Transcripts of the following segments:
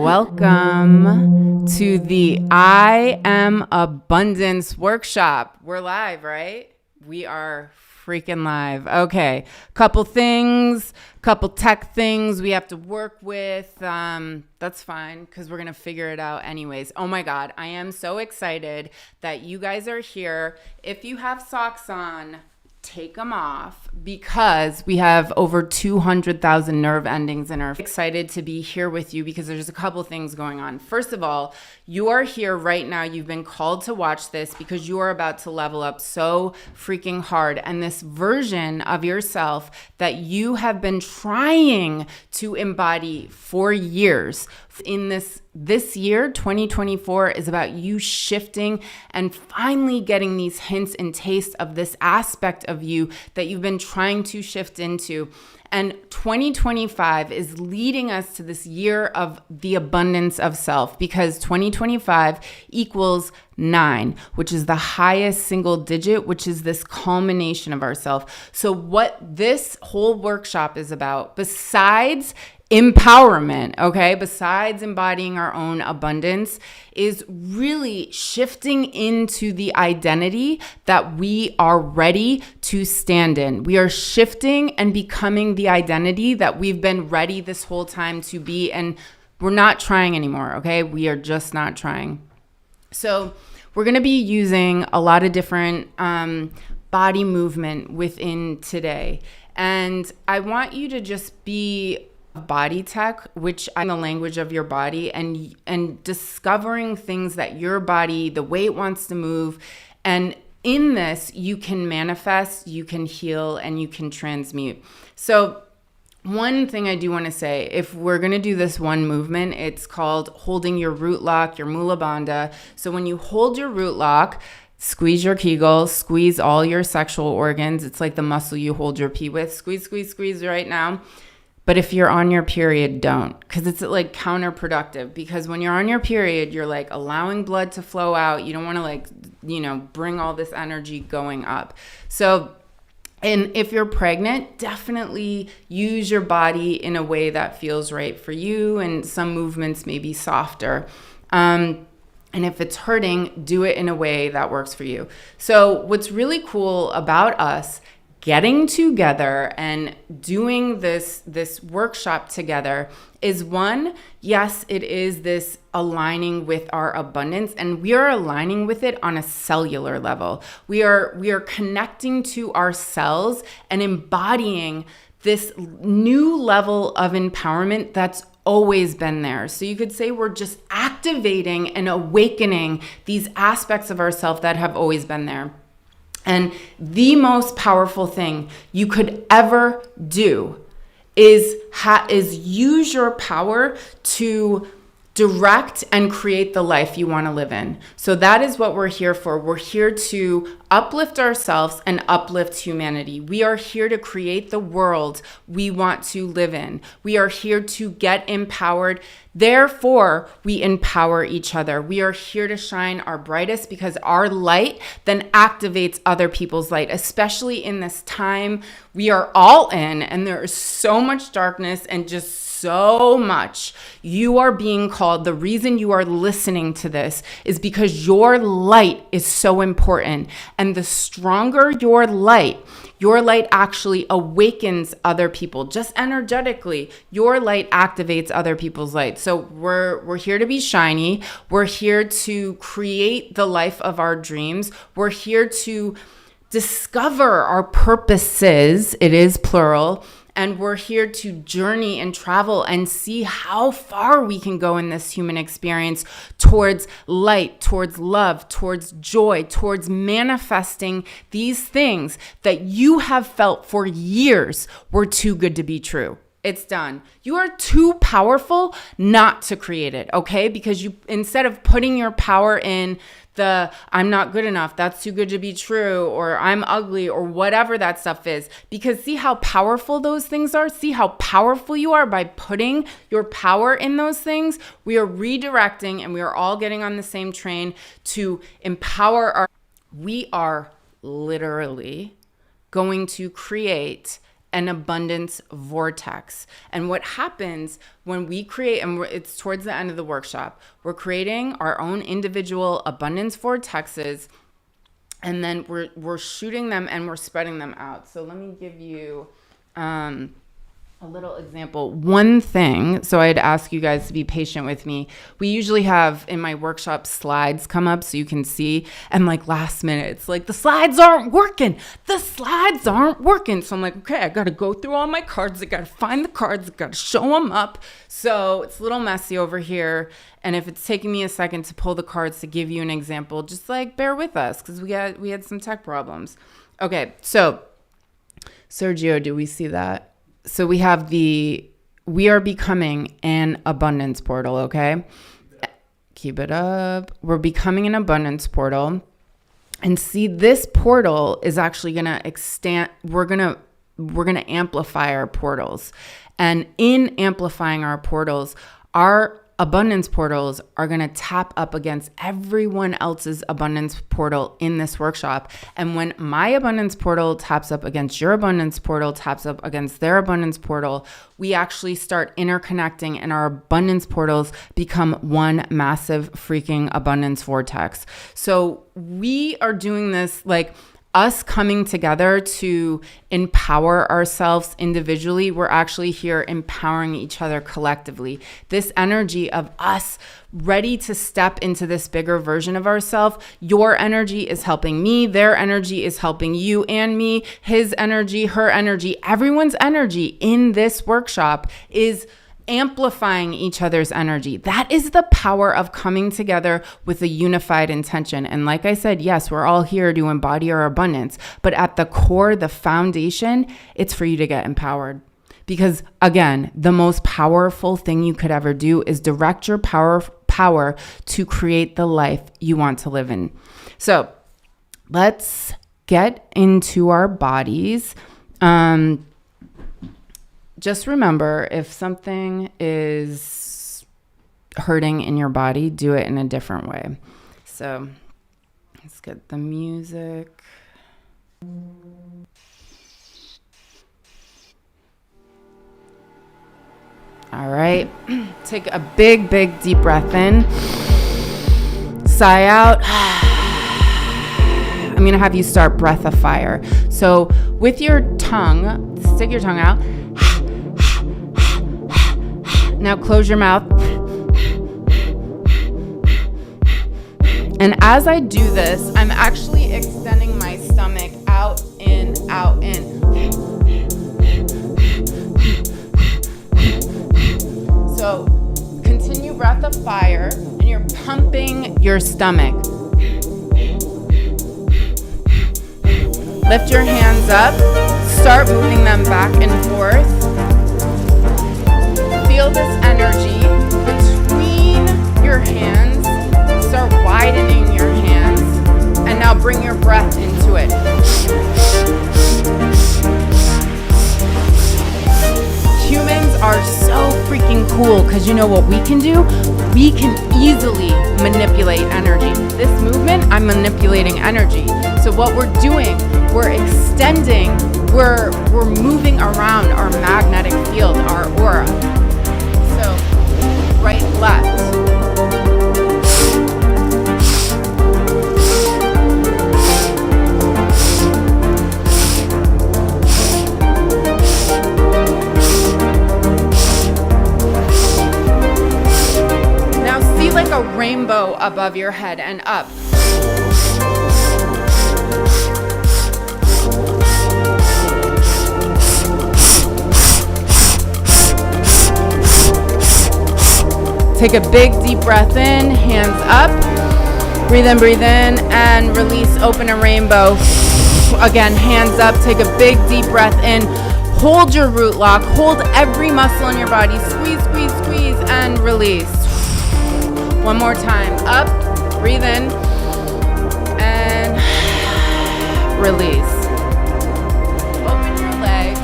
Welcome to the I Am Abundance workshop. We're live, right? We are freaking live. Okay, couple tech things we have to work with. That's fine because we're going to figure it out anyways. Oh my God, I am so excited that you guys are here. If you have socks on, take them off because we have over 200,000 nerve endings and are excited to be here with you because there's a couple things going on. First of all, you are here right now. You've been called to watch this because you are about to level up so freaking hard. And this version of yourself that you have been trying to embody for years in this year, 2024, is about you shifting and finally getting these hints and tastes of this aspect of you that you've been trying to shift into. And 2025 is leading us to this year of the abundance of self because 2025 equals 9, which is the highest single digit, which is this culmination of ourself. So what this whole workshop is about, besides empowerment, okay, besides embodying our own abundance, is really shifting into the identity that we are ready to stand in. We are shifting and becoming the identity that we've been ready this whole time to be, and we're not trying anymore, okay? We are just not trying. So we're going to be using a lot of different body movement within today, and I want you to just be body tech, which is the language of your body, and discovering things that your body, the way it wants to move. And in this, you can manifest, you can heal, and you can transmute. So one thing I do want to say, if we're going to do this one movement, it's called holding your root lock, your Mula Bandha. So when you hold your root lock, squeeze your Kegel, squeeze all your sexual organs. It's like the muscle you hold your pee with. Squeeze, squeeze, squeeze right now. But if you're on your period, don't, because it's like counterproductive. Because when you're on your period, you're like allowing blood to flow out. You don't want to bring all this energy going up. So, and if you're pregnant, definitely use your body in a way that feels right for you. And some movements may be softer. And if it's hurting, do it in a way that works for you. So what's really cool about us getting together and doing this workshop together is one, yes, it is this aligning with our abundance, and we are aligning with it on a cellular level. We are connecting to our cells and embodying this new level of empowerment that's always been there. So you could say we're just activating and awakening these aspects of ourselves that have always been there. And the most powerful thing you could ever do is use your power to direct and create the life you want to live in. So that is what we're here for. We're here to uplift ourselves and uplift humanity. We are here to create the world we want to live in. We are here to get empowered. Therefore, we empower each other. We are here to shine our brightest because our light then activates other people's light, especially in this time we are all in, and there is so much darkness and just so much. You are being called. The reason you are listening to this is because your light is so important. And the stronger your light actually awakens other people. Just energetically, your light activates other people's light. So we're here to be shiny. We're here to create the life of our dreams. We're here to discover our purposes. It is plural. And we're here to journey and travel and see how far we can go in this human experience towards light, towards love, towards joy, towards manifesting these things that you have felt for years were too good to be true. It's done. You are too powerful not to create it, okay? Because you, instead of putting your power in the I'm not good enough, that's too good to be true, or I'm ugly, or whatever that stuff is. Because see how powerful those things are? See how powerful you are by putting your power in those things? We are redirecting, and we are all getting on the same train to empower we are literally going to create an abundance vortex. And what happens when we create, and it's towards the end of the workshop, we're creating our own individual abundance vortexes, and then we're shooting them and we're spreading them out. So let me give you a little example. One thing, so I'd ask you guys to be patient with me. We usually have in my workshop slides come up so you can see, and like last minute, it's like the slides aren't working. So I'm like, okay, I got to go through all my cards. I got to find the cards. I got to show them up. So it's a little messy over here. And if it's taking me a second to pull the cards to give you an example, just like bear with us because we had some tech problems. Okay, so Sergio, do we see that? So we have we are becoming an abundance portal, okay? Keep it up. We're becoming an abundance portal. And see, this portal is actually going to extend. We're going to amplify our portals. And in amplifying our portals, our abundance portals are going to tap up against everyone else's abundance portal in this workshop. And when my abundance portal taps up against your abundance portal, taps up against their abundance portal, we actually start interconnecting and our abundance portals become one massive freaking abundance vortex. So we are doing this like us coming together to empower ourselves individually. We're actually here empowering each other collectively. This energy of us ready to step into this bigger version of ourselves. Your energy is helping me. Their energy is helping you and me. His energy, her energy, everyone's energy in this workshop is amplifying each other's energy. That is the power of coming together with a unified intention. And like I said, yes, we're all here to embody our abundance, but at the core, the foundation, it's for you to get empowered. Because again, the most powerful thing you could ever do is direct your power to create the life you want to live in. So let's get into our bodies. Just remember, if something is hurting in your body, do it in a different way. So let's get the music. All right. Take a big, deep breath in. Sigh out. I'm going to have you start breath of fire. So with your tongue, stick your tongue out. Now close your mouth. And as I do this, I'm actually extending my stomach out, in, out, in. So continue breath of fire, and you're pumping your stomach. Lift your hands up. Start moving them back and forth. Feel this energy between your hands. Start widening your hands. And now bring your breath into it. Humans are so freaking cool because you know what we can do? We can easily manipulate energy. This movement, I'm manipulating energy. So what we're doing, we're extending, we're moving around our magnetic field, our aura. So right, left. Like a rainbow above your head and up. Take a big deep breath in, hands up. Breathe in, and release, open a rainbow. Again, hands up, take a big deep breath in. Hold your root lock, hold every muscle in your body. Squeeze, squeeze, squeeze, and release. One more time. Up, breathe in, and release. Open your legs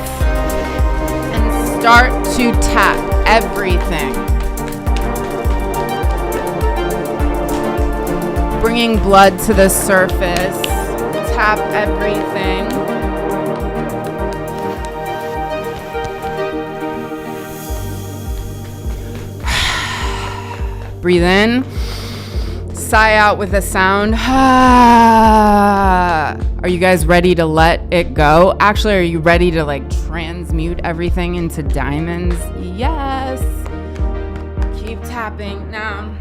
and start to tap everything. Bringing blood to the surface. Tap everything. Breathe in. Sigh out with a sound. Are you guys ready to let it go? Actually, are you ready to like transmute everything into diamonds? Yes. Keep tapping. Now,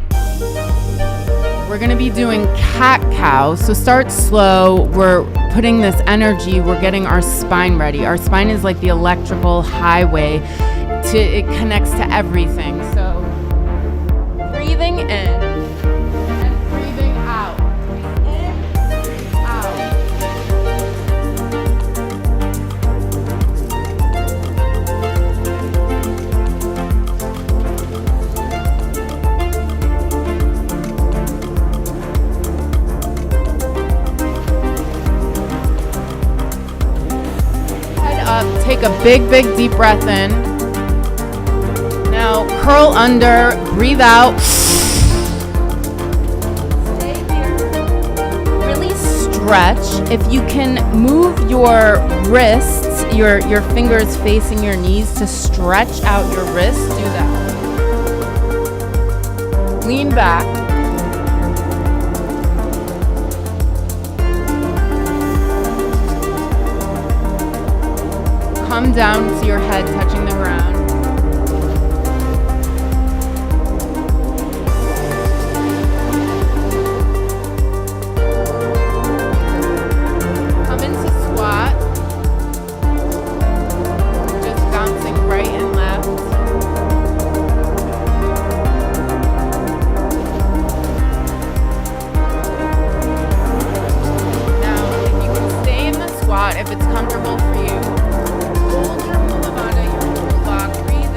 we're going to be doing cat-cow. So start slow. We're putting this energy. We're getting our spine ready. Our spine is like the electrical highway. It connects to everything. So breathing in. Take a big, big deep breath in. Now curl under, breathe out. Stay here. Really stretch. If you can move your wrists, your fingers facing your knees to stretch out your wrists, do that. Lean back. Come down to your head touching the ground. Come into squat. Just bouncing right and left. Now, if you can stay in the squat, if it's comfortable for you, hold your Mulavada, your root block. Breathe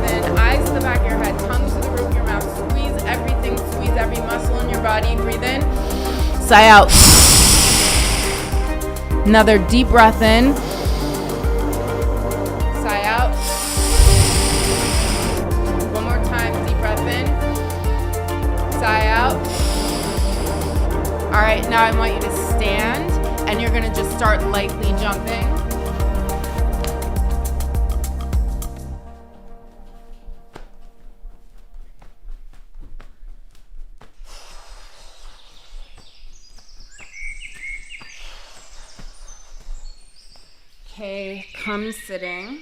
in, eyes to the back of your head, tongue to the roof of your mouth. Squeeze everything, squeeze every muscle in your body. Breathe in, sigh out. Another deep breath in, sigh out. One more time, deep breath in, sigh out. All right, now I want you to stand, and you're gonna just start lightly jumping. Okay, come sitting.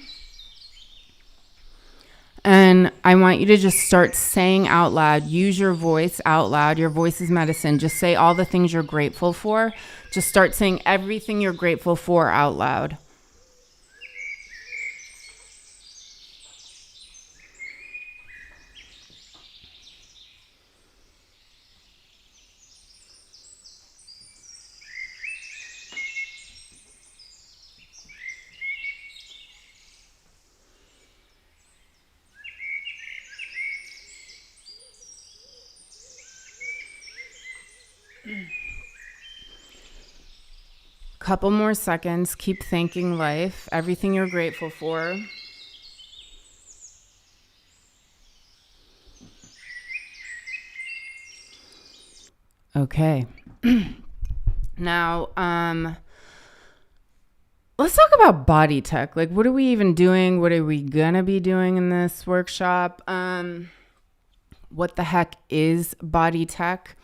And I want you to just start saying out loud, use your voice out loud. Your voice is medicine. Just say all the things you're grateful for. Just start saying everything you're grateful for out loud. Couple more seconds. Keep thanking life, everything you're grateful for. Okay. Now, let's talk about body tech. Like, what are we even doing? What are we gonna be doing in this workshop? What the heck is body tech?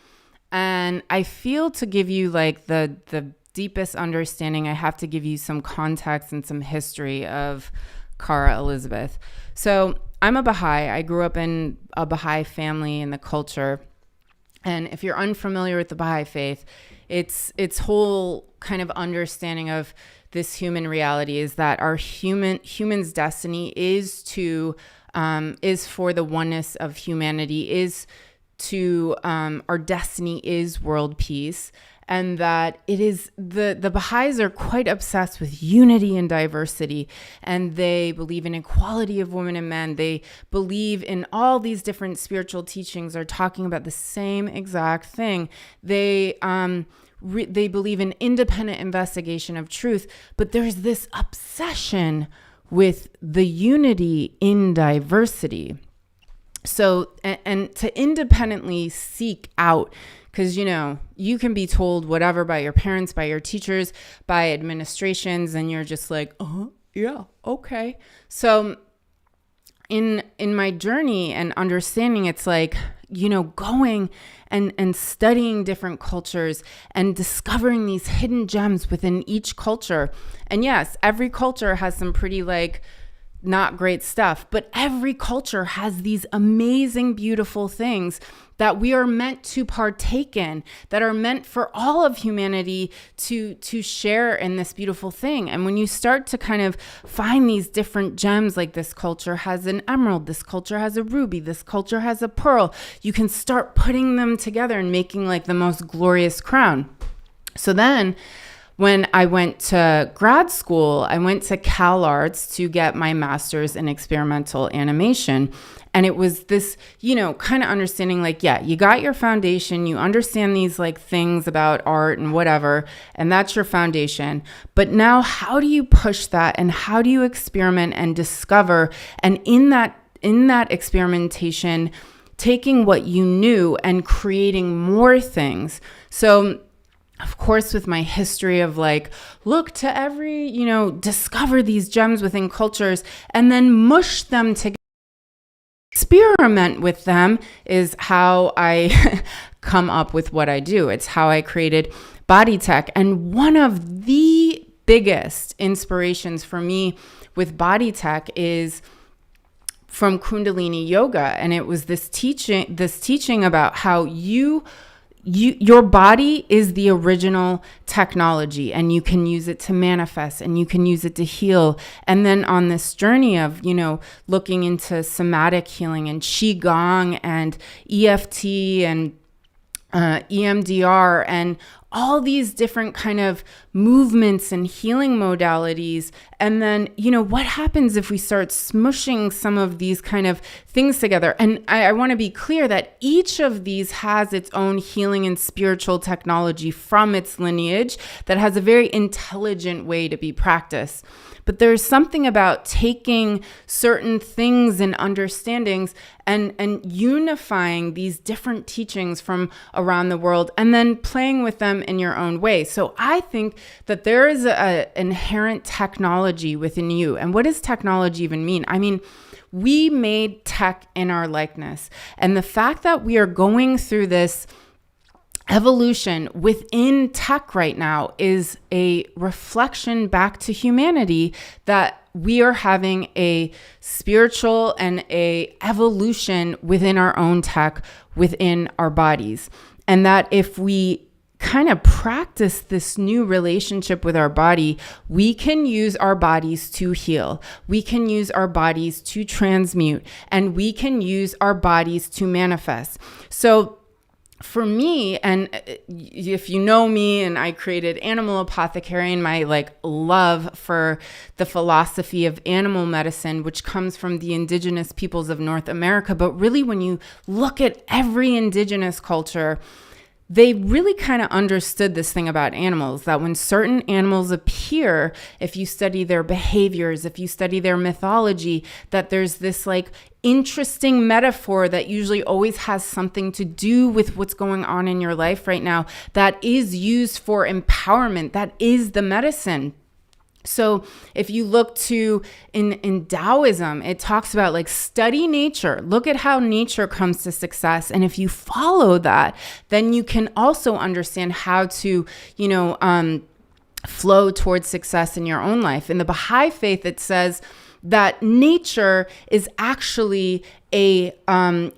And I feel to give you like the deepest understanding, I have to give you some context and some history of Cara Elizabeth. So I'm a Baha'i. I grew up in a Baha'i family and the culture. And if you're unfamiliar with the Baha'i faith, its whole kind of understanding of this human reality is that our human's destiny is for the oneness of humanity, is to our destiny is world peace. And that it is the Baha'is are quite obsessed with unity and diversity, and they believe in equality of women and men. They believe in all these different spiritual teachings are talking about the same exact thing. They believe in independent investigation of truth, but there's this obsession with the unity in diversity. So, and to independently seek out, because, you know, you can be told whatever by your parents, by your teachers, by administrations, and you're just like, oh, yeah, okay. So in my journey and understanding, it's like, going and studying different cultures and discovering these hidden gems within each culture. And yes, every culture has some pretty not great stuff, but every culture has these amazing, beautiful things that we are meant to partake in, that are meant for all of humanity to share in this beautiful thing. And when you start to kind of find these different gems, like this culture has an emerald, this culture has a ruby, this culture has a pearl, you can start putting them together and making the most glorious crown. So then when I went to grad school, I went to CalArts to get my master's in experimental animation. And it was this, kind of understanding you got your foundation, you understand these things about art and whatever, and that's your foundation. But now how do you push that, and how do you experiment and discover? And in that experimentation, taking what you knew and creating more things. So of course, with my history of look to every, discover these gems within cultures and then mush them together, experiment with them is how I come up with what I do. It's how I created Body Tech. And one of the biggest inspirations for me with Body Tech is from Kundalini Yoga. And it was this teaching about how your body is the original technology, and you can use it to manifest, and you can use it to heal. And then on this journey of, looking into somatic healing and Qigong and EFT and EMDR and all these different kind of movements and healing modalities. And then, what happens if we start smushing some of these kind of things together? And I want to be clear that each of these has its own healing and spiritual technology from its lineage that has a very intelligent way to be practiced. But there's something about taking certain things and understandings and unifying these different teachings from around the world and then playing with them in your own way. So I think that there is an inherent technology within you. And what does technology even mean? I mean, we made tech in our likeness. And the fact that we are going through this evolution within tech right now is a reflection back to humanity that we are having a spiritual and a evolution within our own tech, within our bodies. And that if we kind of practice this new relationship with our body, we can use our bodies to heal. We can use our bodies to transmute, and we can use our bodies to manifest. So for me, and if you know me, and I created Animal Apothecary, and my love for the philosophy of animal medicine, which comes from the indigenous peoples of North America. But really, when you look at every indigenous culture, they really kind of understood this thing about animals, that when certain animals appear, if you study their behaviors, if you study their mythology, that there's this interesting metaphor that usually always has something to do with what's going on in your life right now that is used for empowerment, that is the medicine. So if you look to in Taoism, it talks about study nature. Look at how nature comes to success. And if you follow that, then you can also understand how to, flow towards success in your own life. In the Baha'i faith, it says that nature is actually a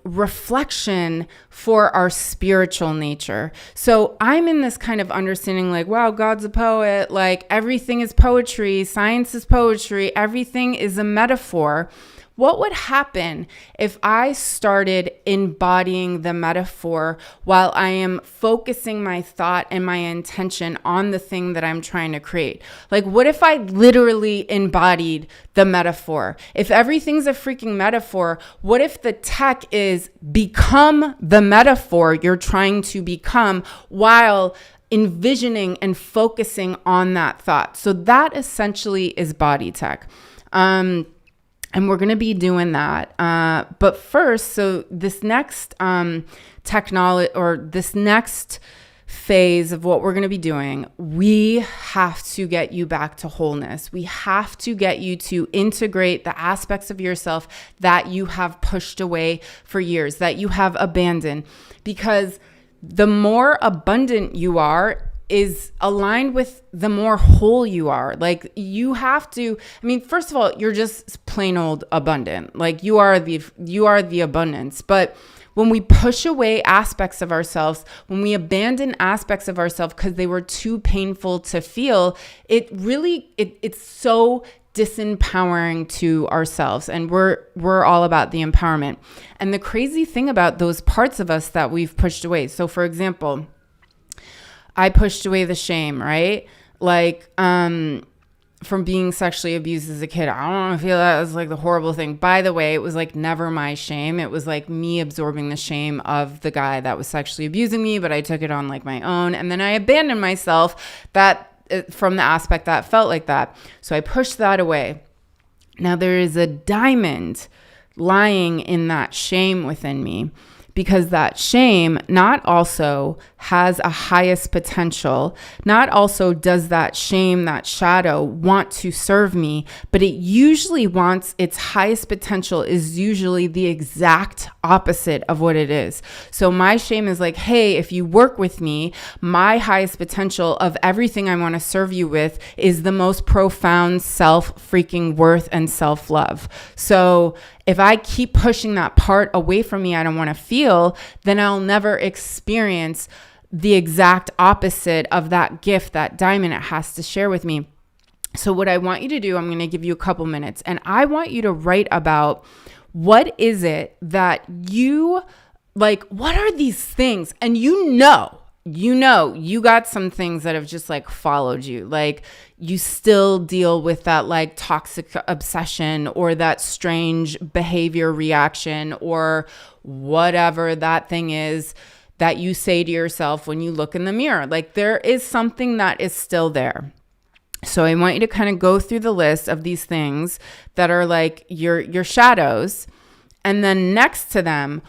reflection for our spiritual nature. So I'm in this kind of understanding wow, God's a poet, everything is poetry, science is poetry, everything is a metaphor. What would happen if I started embodying the metaphor while I am focusing my thought and my intention on the thing that I'm trying to create? What if I literally embodied the metaphor? If everything's a freaking metaphor, what if the tech is become the metaphor you're trying to become while envisioning and focusing on that thought? So that essentially is Body Tech. And we're going to be doing that. But first, so this next technology, or this next phase of what we're going to be doing, we have to get you back to wholeness. We have to get you to integrate the aspects of yourself that you have pushed away for years, that you have abandoned, because the more abundant you are is aligned with the more whole you are. Like, you have to, I mean, first of all, you're just plain old abundant. Like, you are the abundance. But when we push away aspects of ourselves, when we abandon aspects of ourselves because they were too painful to feel, it's so disempowering to ourselves. And we're all about the empowerment. And the crazy thing about those parts of us that we've pushed away. So for example, I pushed away the shame, right? Like, from being sexually abused as a kid. I don't want to feel that as like the horrible thing. By the way, it was like never my shame. It was like me absorbing the shame of the guy that was sexually abusing me, but I took it on like my own. And then I abandoned myself from the aspect that felt like that. So I pushed that away. Now there is a diamond lying in that shame within me, because that shame not also has a highest potential, not also does that shame, that shadow, want to serve me, but it usually wants, its highest potential is usually the exact opposite of what it is. So my shame is like, hey, if you work with me, my highest potential of everything I want to serve you with is the most profound self-freaking worth and self-love. So if I keep pushing that part away from me, I don't want to feel, then I'll never experience the exact opposite of that gift, that diamond it has to share with me. So what I want you to do, I'm going to give you a couple minutes, and I want you to write about what is it that you, like, what are these things? And you got some things that have just like followed you. Like, you still deal with that like toxic obsession or that strange behavior reaction or whatever that thing is that you say to yourself when you look in the mirror. Like, there is something that is still there. So I want you to kind of go through the list of these things that are like your shadows. And then next to them,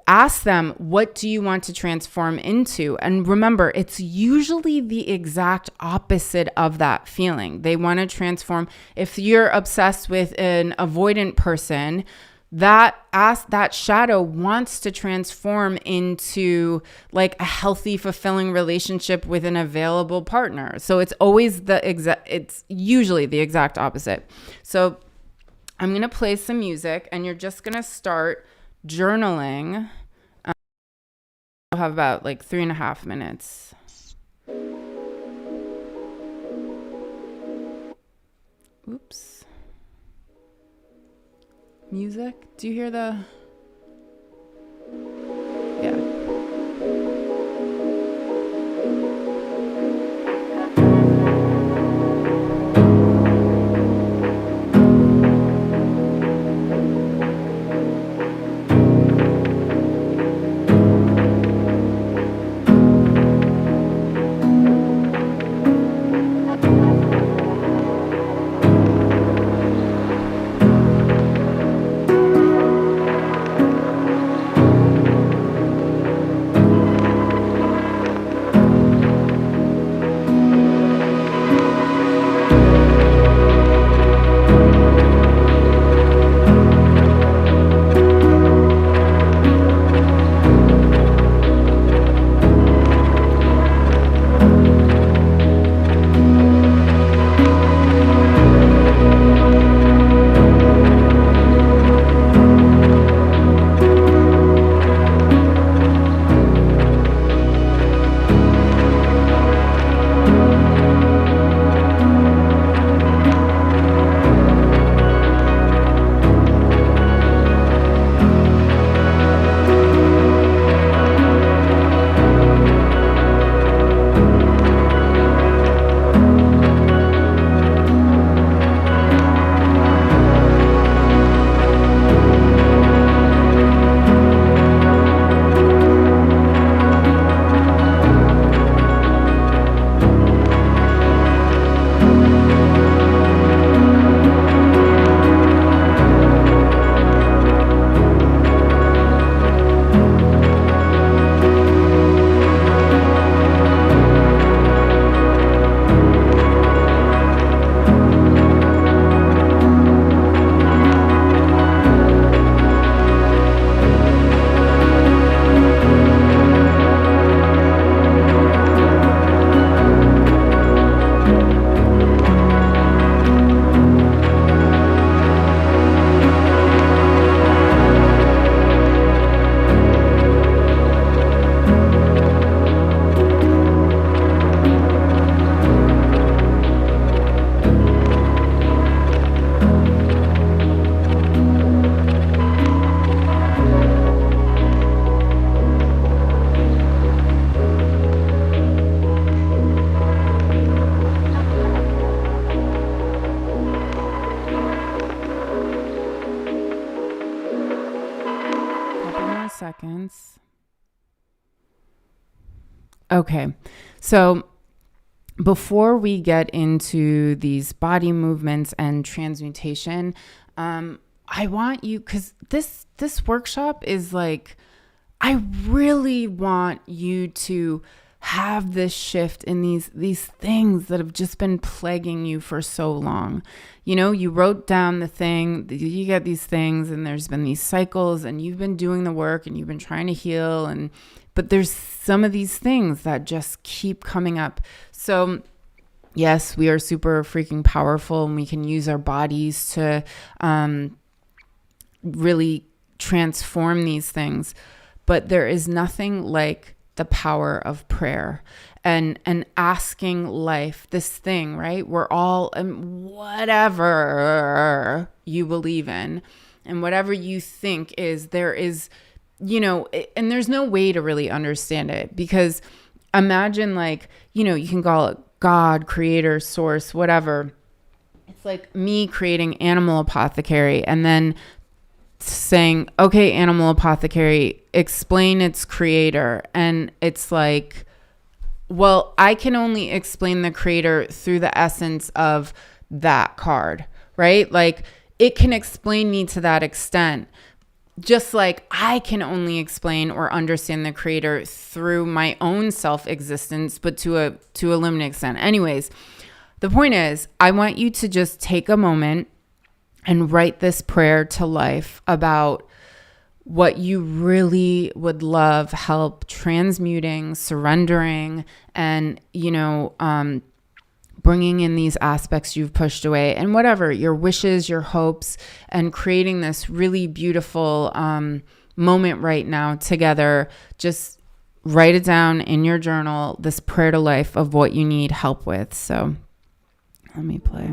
ask them, what do you want to transform into? And remember, it's usually the exact opposite of that feeling. They want to transform. If you're obsessed with an avoidant person, that shadow wants to transform into like a healthy, fulfilling relationship with an available partner. So it's always it's usually the exact opposite. So I'm going to play some music, and you're just going to start journaling. I'll have about like 3.5 minutes. Oops. Music? Do you hear the... Yeah. sense? Okay. So before we get into these body movements and transmutation, I want you, because this workshop is like, I really want you to have this shift in these things that have just been plaguing you for so long. You know, you wrote down the thing, you get these things, and there's been these cycles, and you've been doing the work, and you've been trying to heal, but there's some of these things that just keep coming up. So yes, we are super freaking powerful, and we can use our bodies to really transform these things. But there is nothing like the power of prayer and asking life, this thing, right? We're all, whatever you believe in and whatever you think is, there is, you know, and there's no way to really understand it, because imagine, like, you know, you can call it God, creator, source, whatever. It's like me creating Animal Apothecary and then saying, okay, Animal Apothecary, explain its creator. And it's like, well, I can only explain the creator through the essence of that card, right? Like, it can explain me to that extent. Just like I can only explain or understand the creator through my own self-existence, but to a limited extent. Anyways, the point is, I want you to just take a moment and write this prayer to life about what you really would love help transmuting, surrendering, and, you know, bringing in these aspects you've pushed away, and whatever your wishes, your hopes, and creating this really beautiful moment right now together. Just write it down in your journal, this prayer to life of what you need help with. So let me play.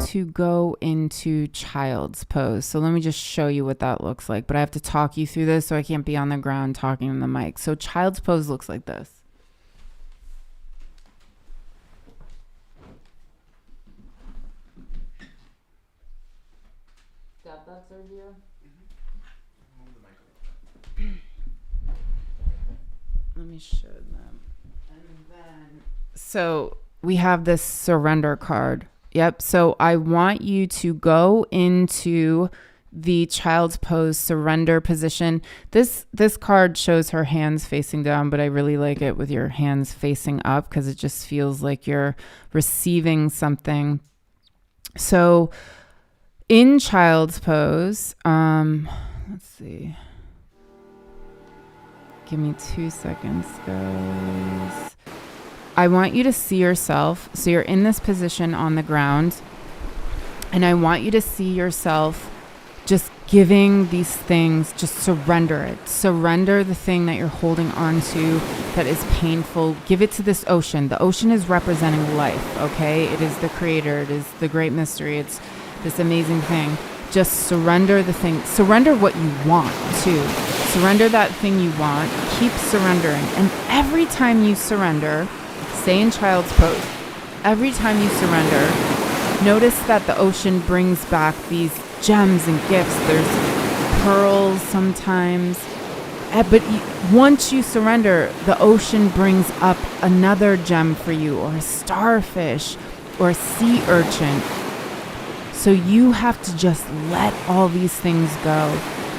to go into child's pose. So let me just show you what that looks like. But I have to talk you through this, so I can't be on the ground talking in the mic. So child's pose looks like this. Got that, Sergio? Let me show them. And then, so we have this surrender card. Yep. So I want you to go into the child's pose surrender position. This card shows her hands facing down, but I really like it with your hands facing up because it just feels like you're receiving something. So in child's pose, let's see. Give me 2 seconds, guys. I want you to see yourself. So you're in this position on the ground, and I want you to see yourself just giving these things, just surrender it. Surrender the thing that you're holding on to that is painful. Give it to this ocean. The ocean is representing life, okay? It is the creator. It is the great mystery. It's this amazing thing. Just surrender the thing. Surrender what you want, too. Surrender that thing you want. Keep surrendering. And every time you surrender, stay in child's pose. Every time you surrender, notice that the ocean brings back these gems and gifts. There's pearls sometimes. But once you surrender, the ocean brings up another gem for you, or a starfish, or a sea urchin. So you have to just let all these things go.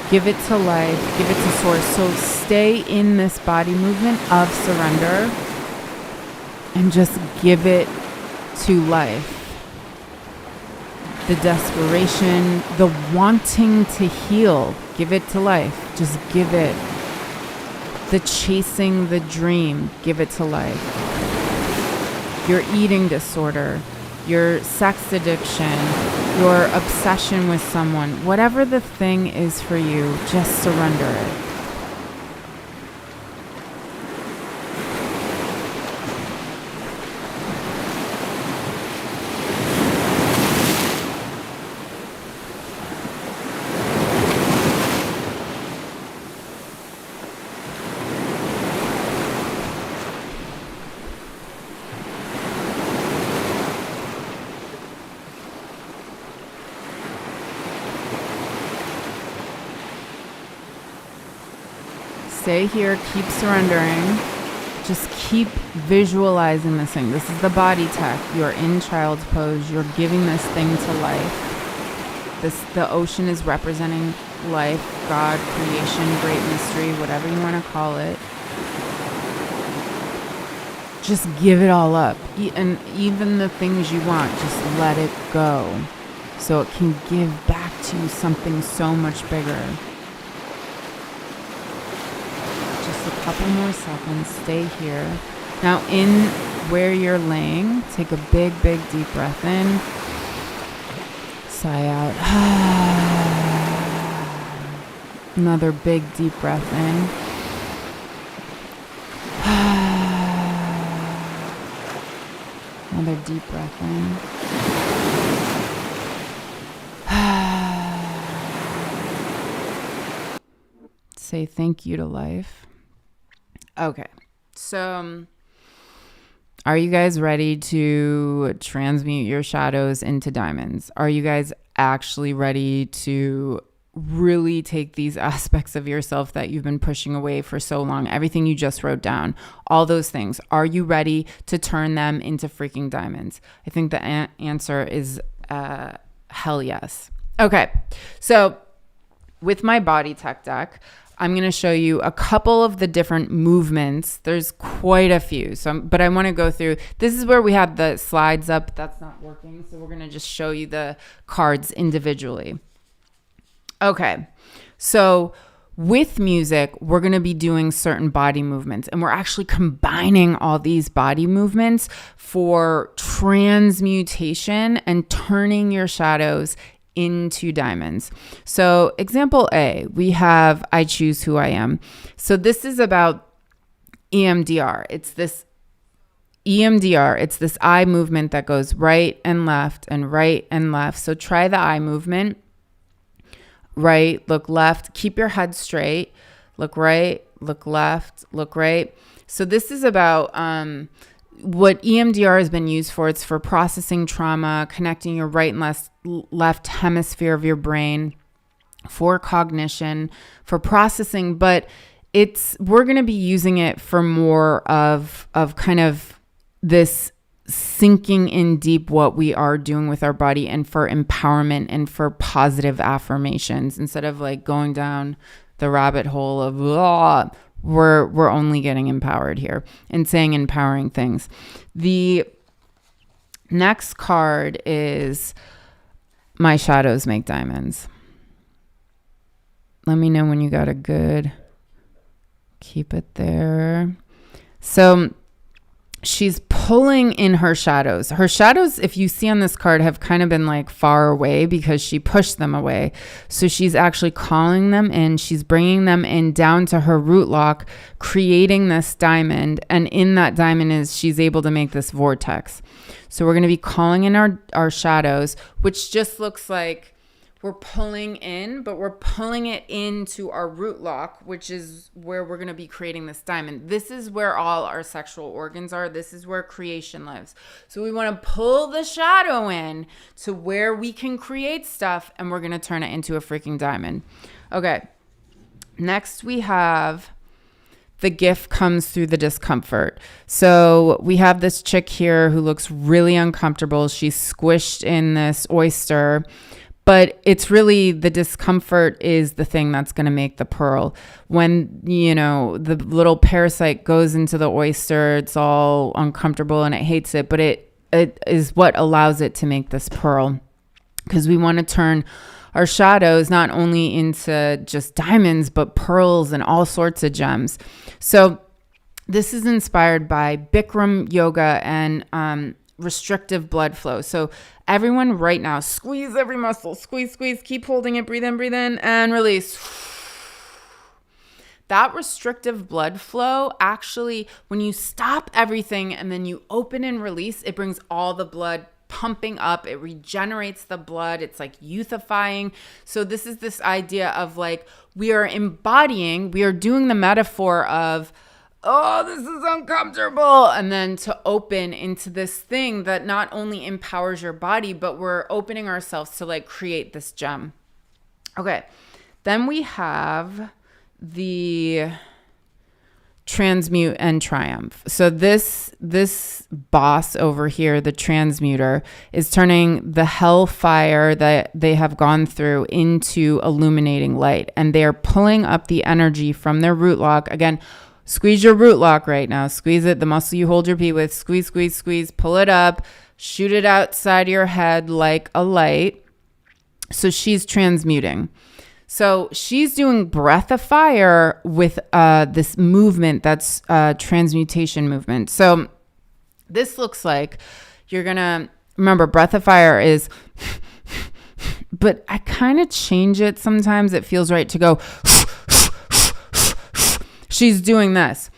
Give it to life, give it to source. So stay in this body movement of surrender and just give it to life. The desperation, the wanting to heal, give it to life. Just give it. The chasing the dream, give it to life. Your eating disorder, your sex addiction, your obsession with someone, whatever the thing is for you, just surrender it. Stay here, keep surrendering. Just keep visualizing this thing. This is the body tech. You're in child's pose. You're giving this thing to life. The ocean is representing life, God, creation, great mystery, whatever you want to call it. Just give it all up. And even the things you want, just let it go. So it can give back to you something so much bigger. A couple more seconds. Stay here. Now, in where you're laying, take a big, big, deep breath in. Sigh out. Another big, deep breath in. Another deep breath in. Say thank you to life. Okay, so are you guys ready to transmute your shadows into diamonds? Are you guys actually ready to really take these aspects of yourself that you've been pushing away for so long, everything you just wrote down, all those things? Are you ready to turn them into freaking diamonds? I think the answer is hell yes. Okay, so with my body tech deck, I'm going to show you a couple of the different movements. There's quite a few, but I want to go through. This is where we have the slides up. That's not working, so we're going to just show you the cards individually. Okay, so with music, we're going to be doing certain body movements, and we're actually combining all these body movements for transmutation and turning your shadows into diamonds. So example A, we have I Choose Who I Am. So this is about EMDR. It's this EMDR. It's this eye movement that goes right and left and right and left. So try the eye movement. Right, look left, keep your head straight, look right, look left, look right. So this is about what EMDR has been used for. It's for processing trauma, connecting your right and left hemisphere of your brain, for cognition, for processing, but we're going to be using it for more of kind of this sinking in deep what we are doing with our body, and for empowerment and for positive affirmations, instead of like going down the rabbit hole of we're only getting empowered here and saying empowering things. The next card is My Shadows Make Diamonds. Let me know when you got a good, keep it there. So she's pulling in her shadows. Her shadows, if you see on this card, have kind of been like far away because she pushed them away. So she's actually calling them in. She's bringing them in down to her root lock, creating this diamond. And in that diamond she's able to make this vortex. So we're going to be calling in our shadows, which just looks like we're pulling in, but we're pulling it into our root lock, which is where we're going to be creating this diamond. This is where all our sexual organs are. This is where creation lives. So we want to pull the shadow in to where we can create stuff, and we're going to turn it into a freaking diamond. Okay. Next we have the gift comes through the discomfort. So we have this chick here who looks really uncomfortable. She's squished in this oyster. But it's really the discomfort is the thing that's going to make the pearl. When, the little parasite goes into the oyster, it's all uncomfortable and it hates it. But it is what allows it to make this pearl. Because we want to turn our shadows not only into just diamonds, but pearls and all sorts of gems. So this is inspired by Bikram yoga and restrictive blood flow. So everyone right now, squeeze every muscle, squeeze, keep holding it, breathe in and release. That restrictive blood flow, actually, when you stop everything and then you open and release, it brings all the blood pumping up. It regenerates the blood. It's like youthifying. So this is this idea of like, we are doing the metaphor of, oh, this is uncomfortable. And then to open into this thing that not only empowers your body, but we're opening ourselves to like create this gem. Okay. Then we have the transmute and triumph. So this boss over here, the transmuter, is turning the hellfire that they have gone through into illuminating light. And they are pulling up the energy from their root lock. Again, squeeze your root lock right now. Squeeze it, the muscle you hold your pee with. Squeeze, pull it up, shoot it outside your head like a light. So she's transmuting. So she's doing breath of fire with this movement that's transmutation movement. So this looks like you're going to, remember, breath of fire is, but I kind of change it sometimes. It feels right to go. She's doing this.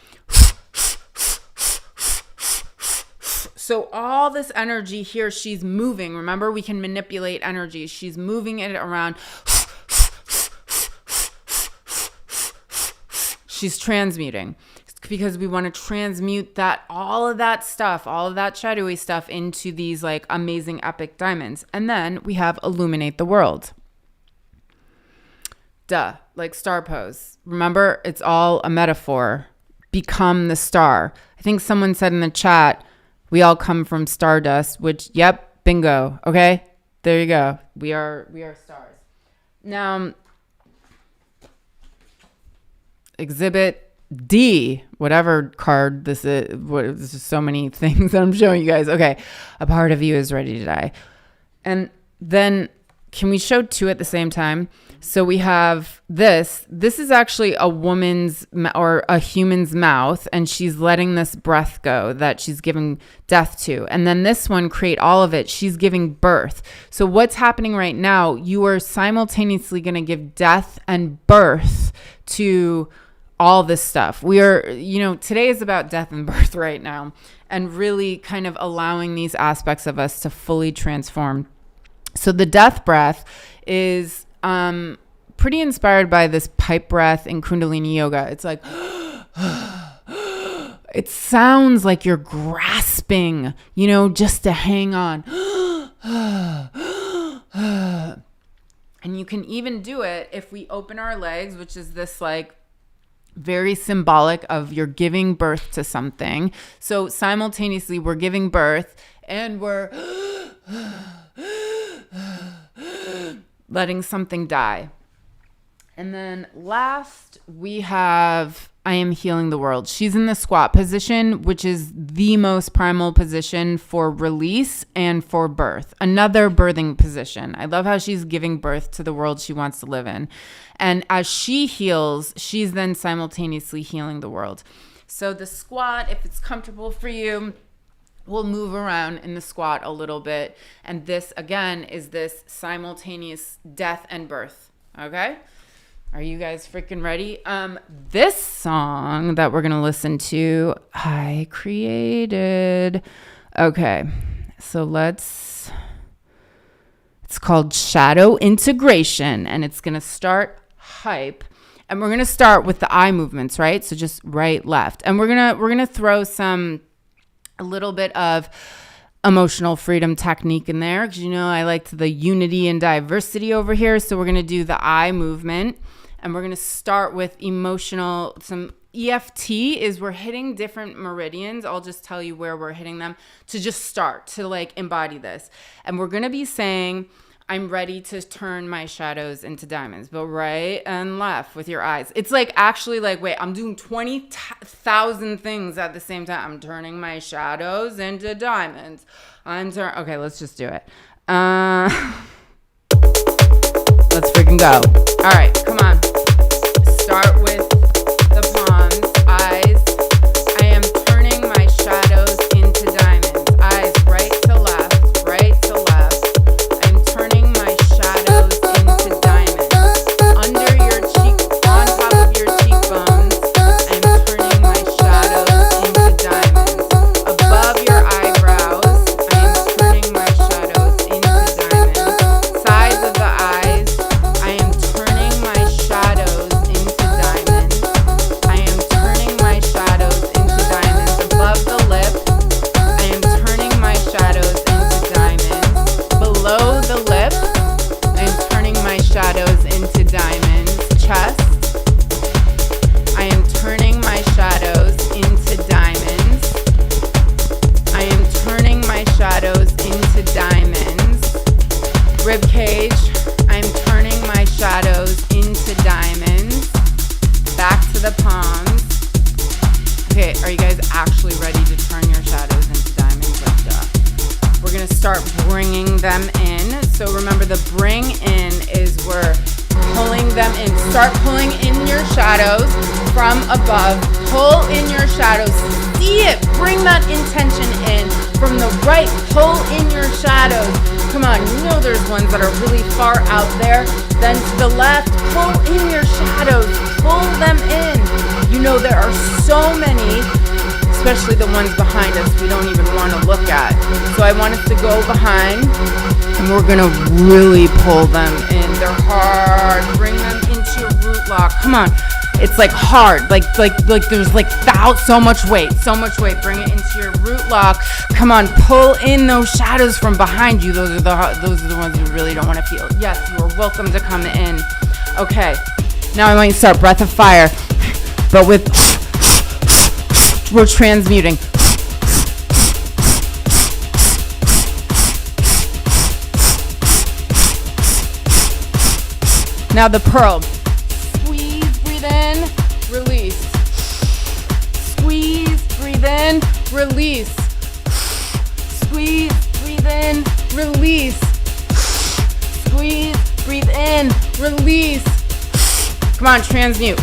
So all this energy here, she's moving. Remember, we can manipulate energy. She's moving it around. She's transmuting because we want to transmute all of that stuff, all of that shadowy stuff into these like amazing epic diamonds. And then we have illuminate the world. Like star pose. Remember, it's all a metaphor. Become the star. I think someone said in the chat, we all come from stardust, which, yep, bingo. Okay, there you go. We are stars. Now, exhibit D, whatever card this is. There's just so many things that I'm showing you guys. Okay, a part of you is ready to die. And then can we show two at the same time? So we have this. This is actually a woman's or a human's mouth, and she's letting this breath go that she's giving death to. And then this one, create all of it. She's giving birth. So what's happening right now? You are simultaneously going to give death and birth to all this stuff. We are, today is about death and birth right now, and really kind of allowing these aspects of us to fully transform. So the death breath is pretty inspired by this pipe breath in Kundalini Yoga. It's like, it sounds like you're grasping, just to hang on. And you can even do it if we open our legs, which is this like very symbolic of you're giving birth to something. So simultaneously we're giving birth and we're letting something die. And then last we have I am healing the world. She's in the squat position, which is the most primal position for release and for birth. Another birthing position. I love how she's giving birth to the world she wants to live in. And as she heals, she's then simultaneously healing the world. So the squat, if it's comfortable for you, we'll move around in the squat a little bit. And this, again, is this simultaneous death and birth. Okay? Are you guys freaking ready? This song that we're going to listen to, I created. Okay. So it's called Shadow Integration, and it's going to start hype. And we're going to start with the eye movements, right? So just right, left. And we're going to throw a little bit of emotional freedom technique in there, because I liked the unity and diversity over here. So we're going to do the eye movement. And we're going to start with some EFT is we're hitting different meridians. I'll just tell you where we're hitting them to just start to like embody this. And we're going to be saying, I'm ready to turn my shadows into diamonds, but right and left with your eyes. It's like actually like, wait, I'm doing 20,000 things at the same time. I'm turning my shadows into diamonds. Okay, let's just do it. Let's freaking go. All right, come on. Start with the palms, eyes. I am turning my shadows into diamonds. Eyes right to left, right to left. I'm turning my shadows into diamonds. Under your cheek, on top of your cheekbones, I'm turning my shadows into diamonds. Above your eyebrows, I am turning my shadows into diamonds. Sides of the eyes, I am turning my shadows into diamonds. I am turning my shadows into diamonds. Above the lip, I am turning my shadows into diamonds. Below the lip, I am turning my shadows into diamonds. Chest, I am turning my shadows into diamonds. I am turning my shadows into diamonds. Rib cage, I'm turning my shadows into diamonds. Back to the palms. Okay, are you guys actually ready to turn your shadows into diamonds? Like duh. We're going to start bringing them in. So remember, the bring in is we're pulling them in. Start pulling in your shadows from above. Pull in your shadows. See it. Bring that intention in. From the right, pull in your shadows. Come on, there's ones that are really far out there. Then to the left, pull in your shadows. Pull them in. There are so many, especially the ones behind us, we don't even want to look at. So I want us to go behind, and we're going to really pull them in. They're hard. Bring them into your root lock. Come on. It's like hard, like there's like so much weight. Bring it into your root lock. Come on, pull in those shadows from behind you. Those are the ones you really don't want to feel. Yes, you are welcome to come in. Okay, now I want you to start breath of fire, but we're transmuting. Now the pearl. In, release. Squeeze, breathe in, release. Squeeze, breathe in, release. Squeeze, breathe in, release. Come on, transmute.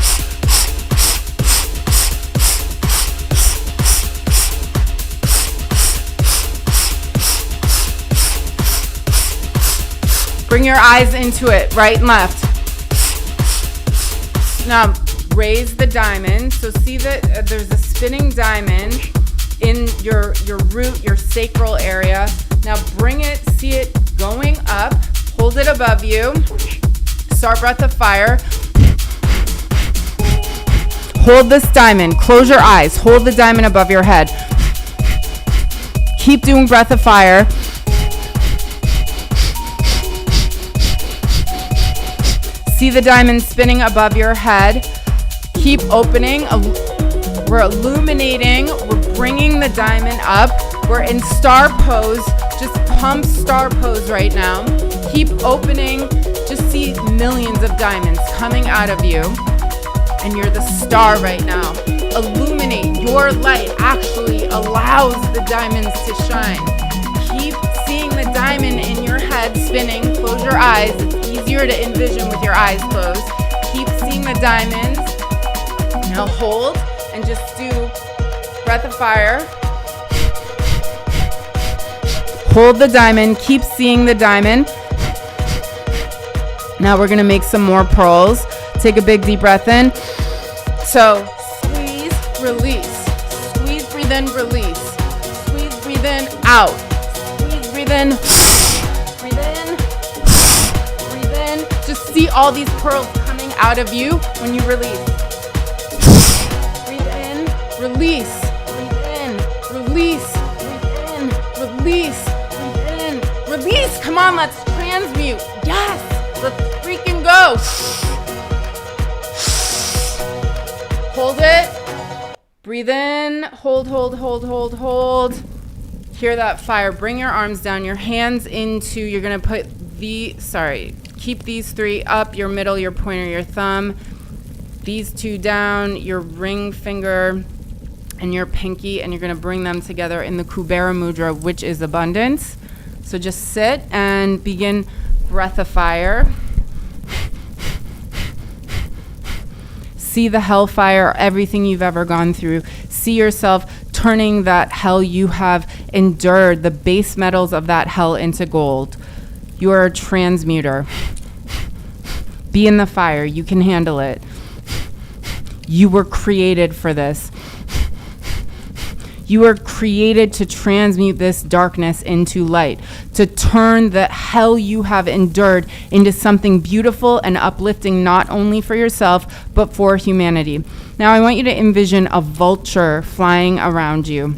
Bring your eyes into it, right and left. Now, raise the diamond. So see that there's a spinning diamond in your root, your sacral area. Now bring it, see it going up. Hold it above you. Start breath of fire. Hold this diamond. Close your eyes. Hold the diamond above your head. Keep doing breath of fire. See the diamond spinning above your head. Keep opening. We're illuminating. We're bringing the diamond up. We're in star pose. Just pump star pose right now. Keep opening. Just see millions of diamonds coming out of you. And you're the star right now. Illuminate. Your light actually allows the diamonds to shine. Keep seeing the diamond in your head spinning. Close your eyes. It's easier to envision with your eyes closed. Keep seeing the diamonds. Now hold and just do breath of fire. Hold the diamond. Keep seeing the diamond. Now we're going to make some more pearls. Take a big deep breath in. So squeeze, release. Squeeze, breathe in, release. Squeeze, breathe in, out. Squeeze, breathe in. Breathe in. Breathe in. Just see all these pearls coming out of you when you release. Breathe in, release. Breathe in, release. Breathe in, release. Breathe in, release. Come on, let's transmute. Yes, let's freaking go. Hold it. Breathe in. Hold, hold, hold, hold, hold. Hear that fire. Bring your arms down, your hands into, you're going to put keep these three up, your middle, your pointer, your thumb. These two down, your ring finger and your pinky, and you're going to bring them together in the Kubera Mudra, which is abundance. So just sit and begin breath of fire. See the hellfire, everything you've ever gone through. See yourself turning that hell you have endured, the base metals of that hell, into gold. You are a transmuter. Be in the fire. You can handle it. You were created for this. You were created to transmute this darkness into light, to turn the hell you have endured into something beautiful and uplifting, not only for yourself, but for humanity. Now, I want you to envision a vulture flying around you.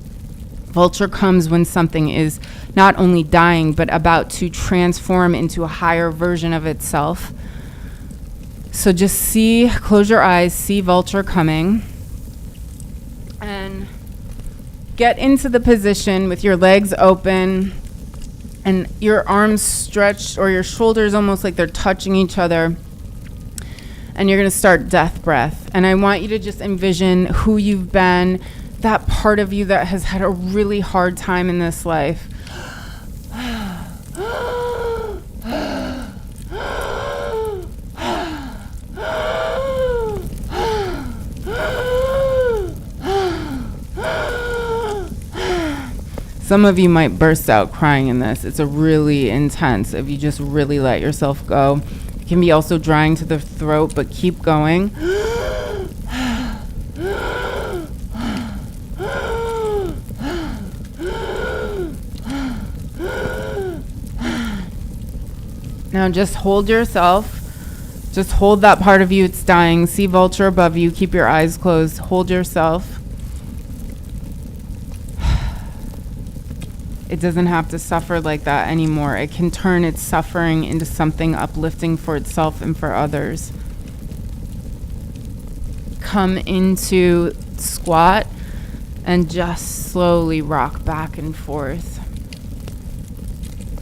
Vulture comes when something is not only dying, but about to transform into a higher version of itself. So just close your eyes, see vulture coming, and get into the position with your legs open and your arms stretched, or your shoulders almost like they're touching each other. And you're going to start death breath. And I want you to just envision who you've been, that part of you that has had a really hard time in this life. Some of you might burst out crying in this. It's a really intense, if you just really let yourself go. It can be also drying to the throat, but keep going. Now just hold yourself. Just hold that part of you. It's dying. See vulture above you. Keep your eyes closed. Hold yourself. It doesn't have to suffer like that anymore. It can turn its suffering into something uplifting for itself and for others. Come into squat and just slowly rock back and forth.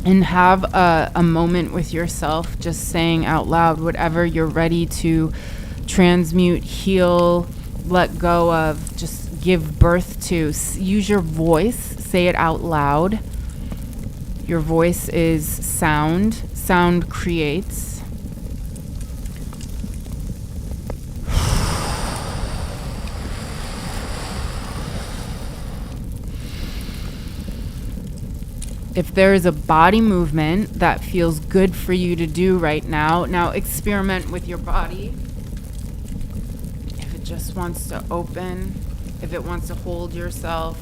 And have a moment with yourself, just saying out loud whatever you're ready to transmute, heal, let go of, just give birth to. Use your voice. Say it out loud. Your voice is sound. Sound creates. If there is a body movement that feels good for you to do right now, experiment with your body. If just wants to open, if it wants to hold yourself,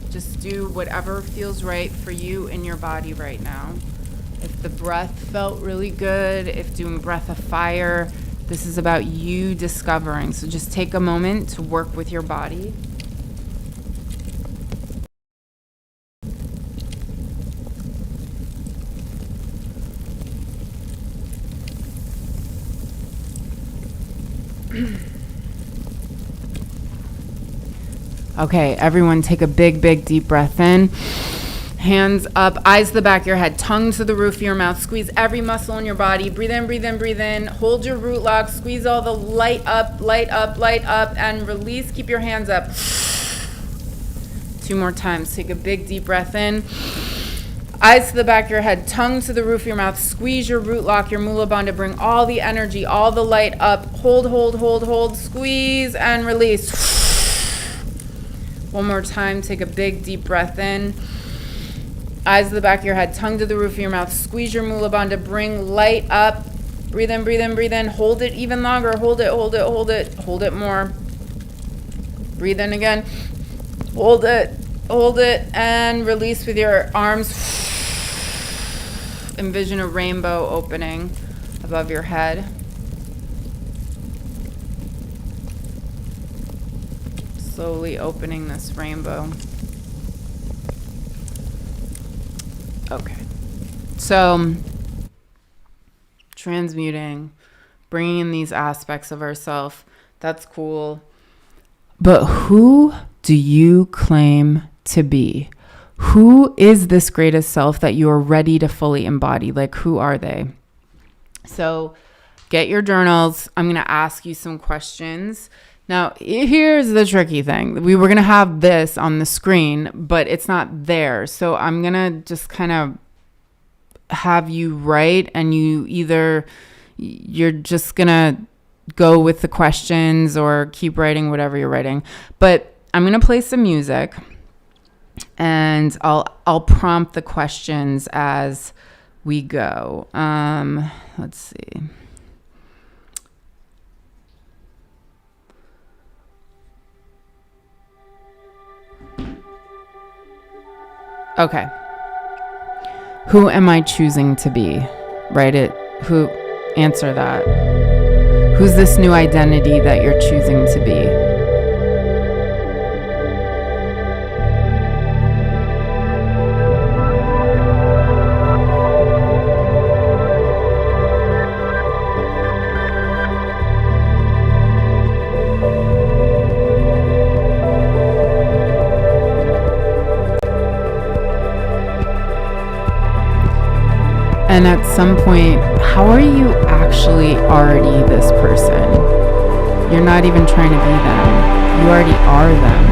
just do whatever feels right for you in your body right now. If the breath felt really good, if doing breath of fire, this is about you discovering. So just take a moment to work with your body. Okay, everyone take a big, big, deep breath in. Hands up, eyes to the back of your head, tongue to the roof of your mouth. Squeeze every muscle in your body. Breathe in, breathe in, breathe in. Hold your root lock. Squeeze all the light up, and release. Keep your hands up. 2 more times. Take a big, deep breath in. Eyes to the back of your head, tongue to the roof of your mouth. Squeeze your root lock, your mula bandha. Bring all the energy, all the light up. Hold. Squeeze and release. 1 more time. Take a big, deep breath in. Eyes to the back of your head, tongue to the roof of your mouth. Squeeze your mula bandha. Bring light up. Breathe in, breathe in, breathe in. Hold it even longer. Hold it. Hold it more. Breathe in again. Hold it. And release with your arms. Envision a rainbow opening above your head. Slowly opening this rainbow. Okay. So, transmuting, bringing in these aspects of ourselves, that's cool. But who do you claim to be? Who is this greatest self that you are ready to fully embody? Like, who are they? So, get your journals. I'm going to ask you some questions. Now, here's the tricky thing. We were going to have this on the screen, but it's not there. So I'm going to just kind of have you write, and you're just going to go with the questions or keep writing whatever you're writing. But I'm going to play some music, and I'll prompt the questions as we go. Let's see. Okay. Who am I choosing to be? Write it. Answer that. Who's this new identity that you're choosing to be? And at some point, how are you actually already this person? You're not even trying to be them. You already are them.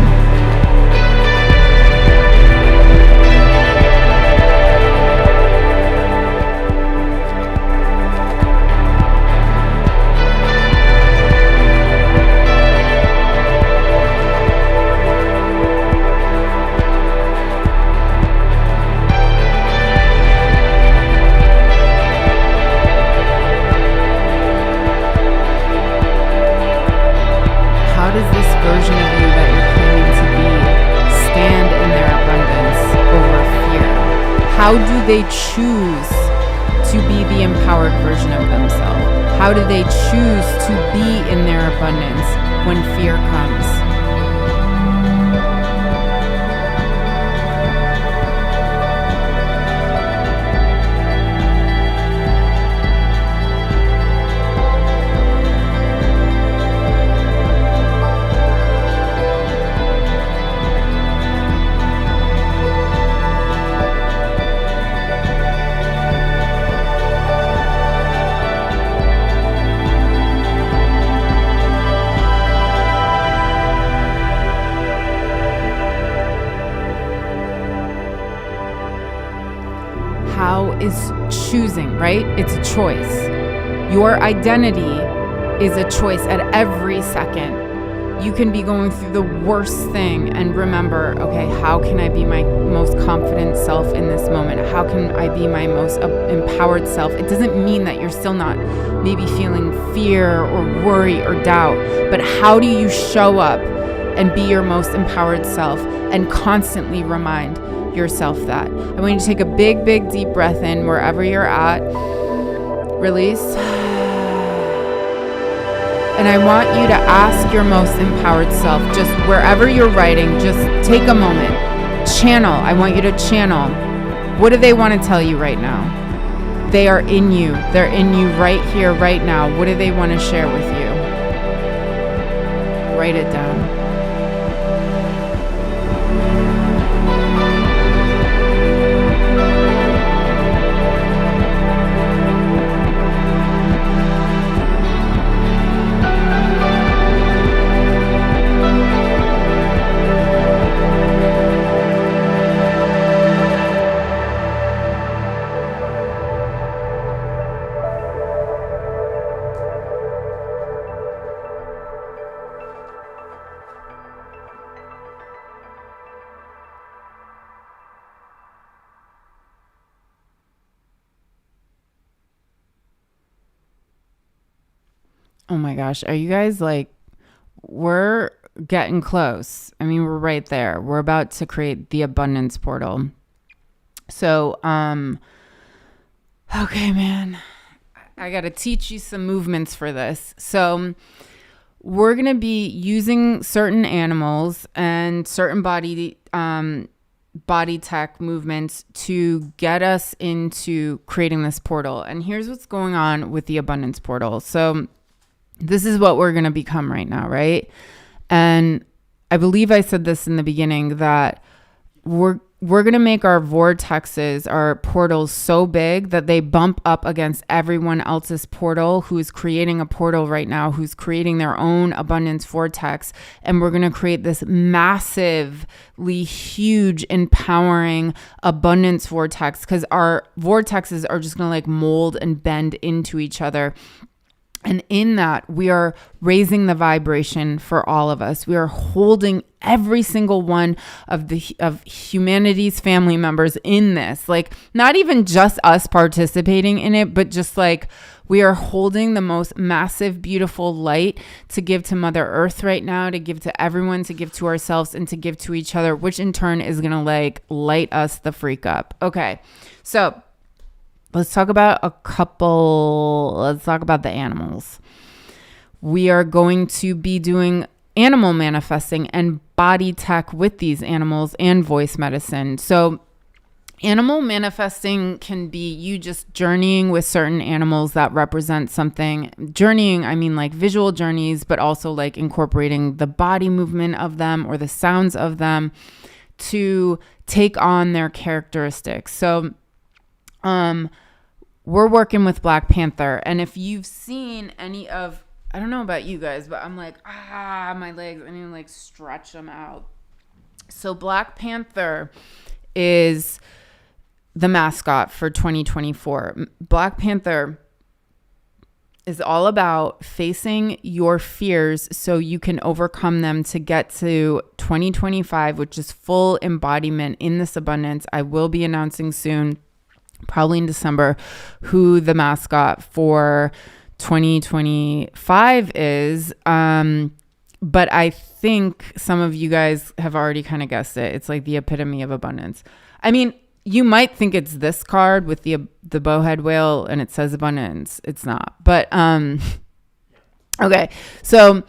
How do they choose to be the empowered version of themselves? How do they choose to be in their abundance when fear comes? How is choosing, right? It's a choice. Your identity is a choice at every second. You can be going through the worst thing and remember, okay, how can I be my most confident self in this moment? How can I be my most empowered self? It doesn't mean that you're still not maybe feeling fear or worry or doubt, but how do you show up and be your most empowered self and constantly remind yourself that? I want you to take a big, big, deep breath in wherever you're at. Release. And I want you to ask your most empowered self, just wherever you're writing, just take a moment. Channel. I want you to channel. What do they want to tell you right now? They are in you. They're in you right here, right now. What do they want to share with you? Write it down. Oh my gosh. Are you guys like, we're getting close. I mean, we're right there. We're about to create the abundance portal. So, okay, man, I got to teach you some movements for this. So we're going to be using certain animals and certain body tech movements to get us into creating this portal. And here's what's going on with the abundance portal. So this is what we're going to become right now, right? And I believe I said this in the beginning that we're going to make our vortexes, our portals so big that they bump up against everyone else's portal who's creating a portal right now, who's creating their own abundance vortex. And we're going to create this massively huge, empowering abundance vortex because our vortexes are just going to like mold and bend into each other. And in that, we are raising the vibration for all of us. We are holding every single one of humanity's family members in this. Like, not even just us participating in it, but just like we are holding the most massive, beautiful light to give to Mother Earth right now, to give to everyone, to give to ourselves, and to give to each other, which in turn is going to like light us the freak up. Okay, so let's talk about the animals. We are going to be doing animal manifesting and body tech with these animals and voice medicine. So animal manifesting can be you just journeying with certain animals that represent something. Journeying, I mean like visual journeys, but also like incorporating the body movement of them or the sounds of them to take on their characteristics. So, we're working with Black Panther. And if you've seen any of, I don't know about you guys, but I'm like, my legs, I need to like stretch them out. So Black Panther is the mascot for 2024. Black Panther is all about facing your fears so you can overcome them to get to 2025, which is full embodiment in this abundance. I will be announcing soon, probably in December, who the mascot for 2025 is. But I think some of you guys have already kind of guessed it. It's like the epitome of abundance. I mean, you might think it's this card with the bowhead whale and it says abundance. It's not. But okay. So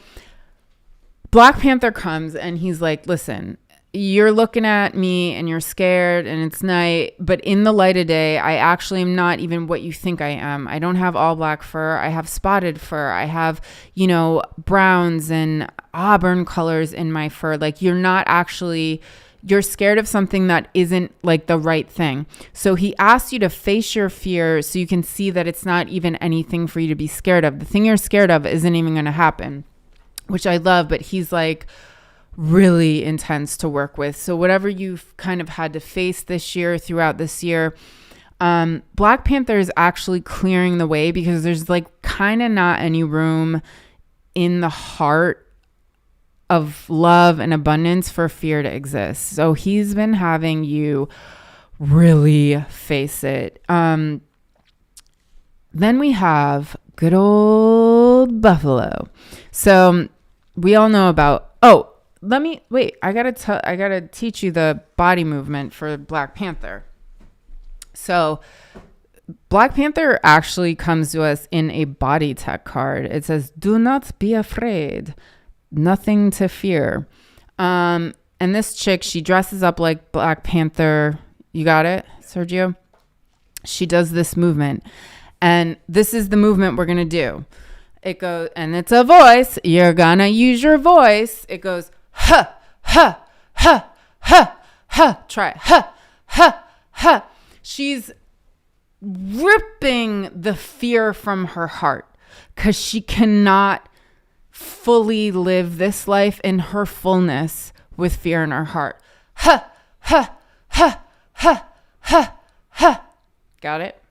Black Panther comes and he's like, listen, you're looking at me and you're scared and it's night, but in the light of day, I actually am not even what you think I am. I don't have all black fur. I have spotted fur. I have, browns and auburn colors in my fur. Like you're scared of something that isn't like the right thing. So he asked you to face your fear so you can see that it's not even anything for you to be scared of. The thing you're scared of isn't even going to happen, which I love, but he's like, really intense to work with. So whatever you've kind of had to face this year, throughout this year, Black Panther is actually clearing the way because there's like kind of not any room in the heart of love and abundance for fear to exist. So he's been having you really face it. Then we have good old buffalo. So we all know about, I gotta teach you the body movement for Black Panther. So Black Panther actually comes to us in a body tech card. It says, do not be afraid, nothing to fear. And this chick, she dresses up like Black Panther. You got it, Sergio? She does this movement. And this is the movement we're going to do. It goes, and it's a voice. You're going to use your voice. It goes, ha, ha, ha, ha, ha. Try it. Ha, ha, ha. She's ripping the fear from her heart because she cannot fully live this life in her fullness with fear in her heart. Ha, ha, ha, ha, ha, ha. Got it?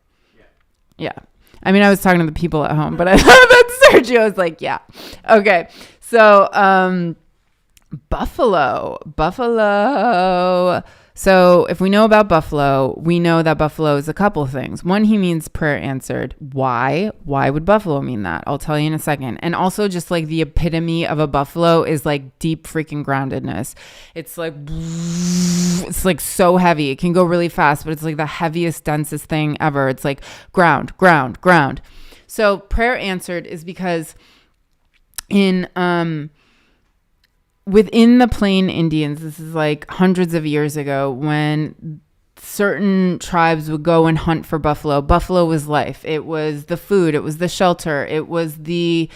Yeah. I mean, I was talking to the people at home, but I thought that Sergio was like, yeah. Okay. So, buffalo. So if we know about buffalo, we know that buffalo is a couple of things. One, he means prayer answered. Why? Why would buffalo mean that? I'll tell you in a second. And also just like the epitome of a buffalo is like deep freaking groundedness. It's like so heavy. It can go really fast, but it's like the heaviest, densest thing ever. It's like ground. So prayer answered is because within the Plain Indians, this is like hundreds of years ago, when certain tribes would go and hunt for buffalo. Buffalo was life. It was the food. It was the shelter. It was the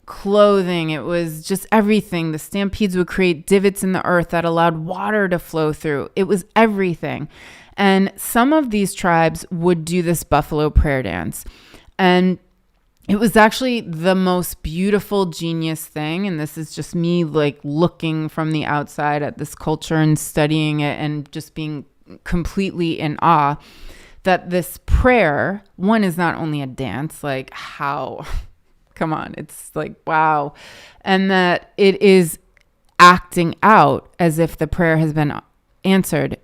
clothing. It was just everything. The stampedes would create divots in the earth that allowed water to flow through. It was everything. And some of these tribes would do this buffalo prayer dance. And it was actually the most beautiful, genius thing. And this is just me like looking from the outside at this culture and studying it and just being completely in awe that this prayer, one, is not only a dance, like how, come on, it's like, wow. And that it is acting out as if the prayer has been answered.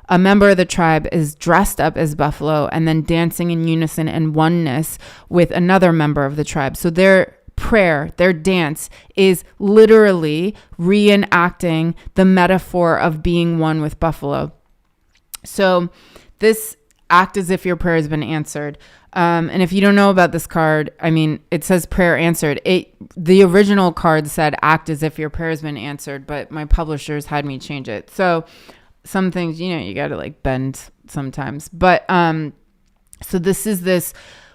A member of the tribe is dressed up as buffalo and then dancing in unison and oneness with another member of the tribe. So their prayer, their dance is literally reenacting the metaphor of being one with buffalo. So this act as if your prayer has been answered. And if you don't know about this card, I mean, it says prayer answered. The original card said act as if your prayer has been answered, but my publishers had me change it. So some things, you got to like bend sometimes. But so this is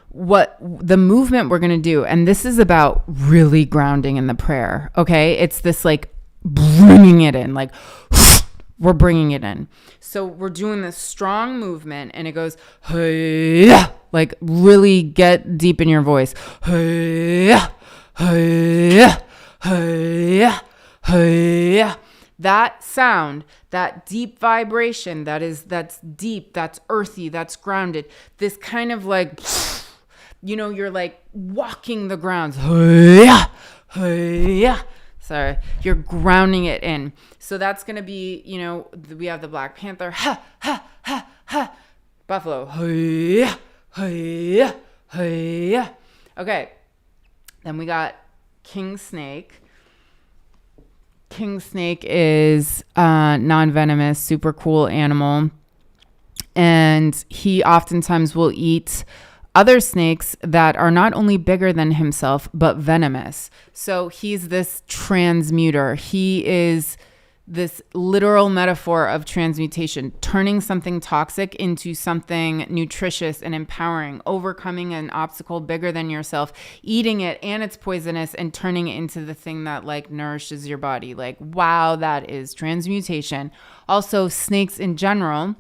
what the movement we're going to do. And this is about really grounding in the prayer. Okay. It's this like bringing it in, like we're bringing it in. So we're doing this strong movement and it goes, hey, like really get deep in your voice. Hey, hey, hey, hey. That sound, that deep vibration, that's deep, that's earthy, that's grounded. This kind of like, you're like walking the grounds. Sorry, you're grounding it in. So that's going to be, we have the Black Panther, ha, ha, ha, ha. Buffalo, okay. Then we got King Snake. King Snake is non-venomous, super cool animal. And he oftentimes will eat other snakes that are not only bigger than himself, but venomous. So he's this transmuter. He is this literal metaphor of transmutation, turning something toxic into something nutritious and empowering, overcoming an obstacle bigger than yourself, eating it and it's poisonous and turning it into the thing that like nourishes your body. Like, wow, that is transmutation. Also, snakes in general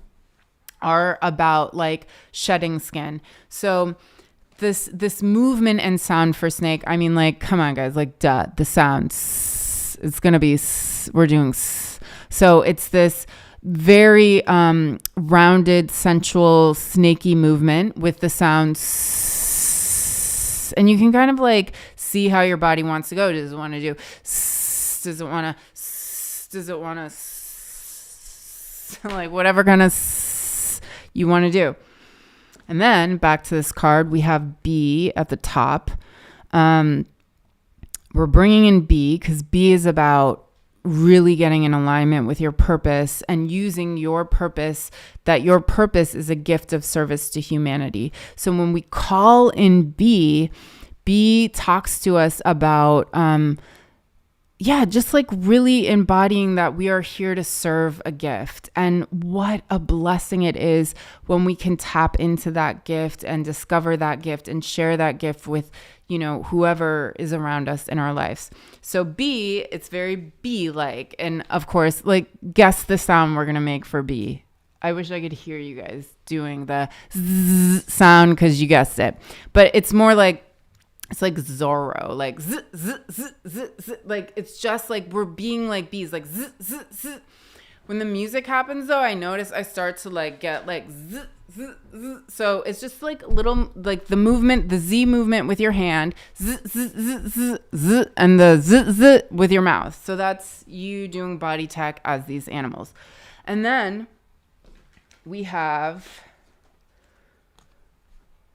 are about like shedding skin. So this movement and sound for snake, I mean, like, come on guys, like the sound, it's going to be, we're doing, so it's this very rounded, sensual, snaky movement with the sound, and you can kind of like see how your body wants to go. Does it want to do, Does it want to, like whatever kind of you want to do. And then back to this card, we have B at the top. We're bringing in B because B is about really getting in alignment with your purpose and using your purpose, that your purpose is a gift of service to humanity. So when we call in B, B talks to us about, just like really embodying that we are here to serve a gift. And what a blessing it is when we can tap into that gift and discover that gift and share that gift with, whoever is around us in our lives. So B, it's very B-like. And of course, like, guess the sound we're going to make for B. I wish I could hear you guys doing the zzz sound because you guessed it. But it's more like, it's like Zorro, like zzz, zzz, zzz, zzz, zzz. Like it's just like we're being like bees, like zzz, zzz, zzz. When the music happens though, I notice I start to like get like zzz, zzz, zzz. So it's just like little, like the movement, the Z movement with your hand, zzz, zzz, zzz, zzz, zzz, and the zzz, zzz with your mouth. So that's you doing body tech as these animals. And then we have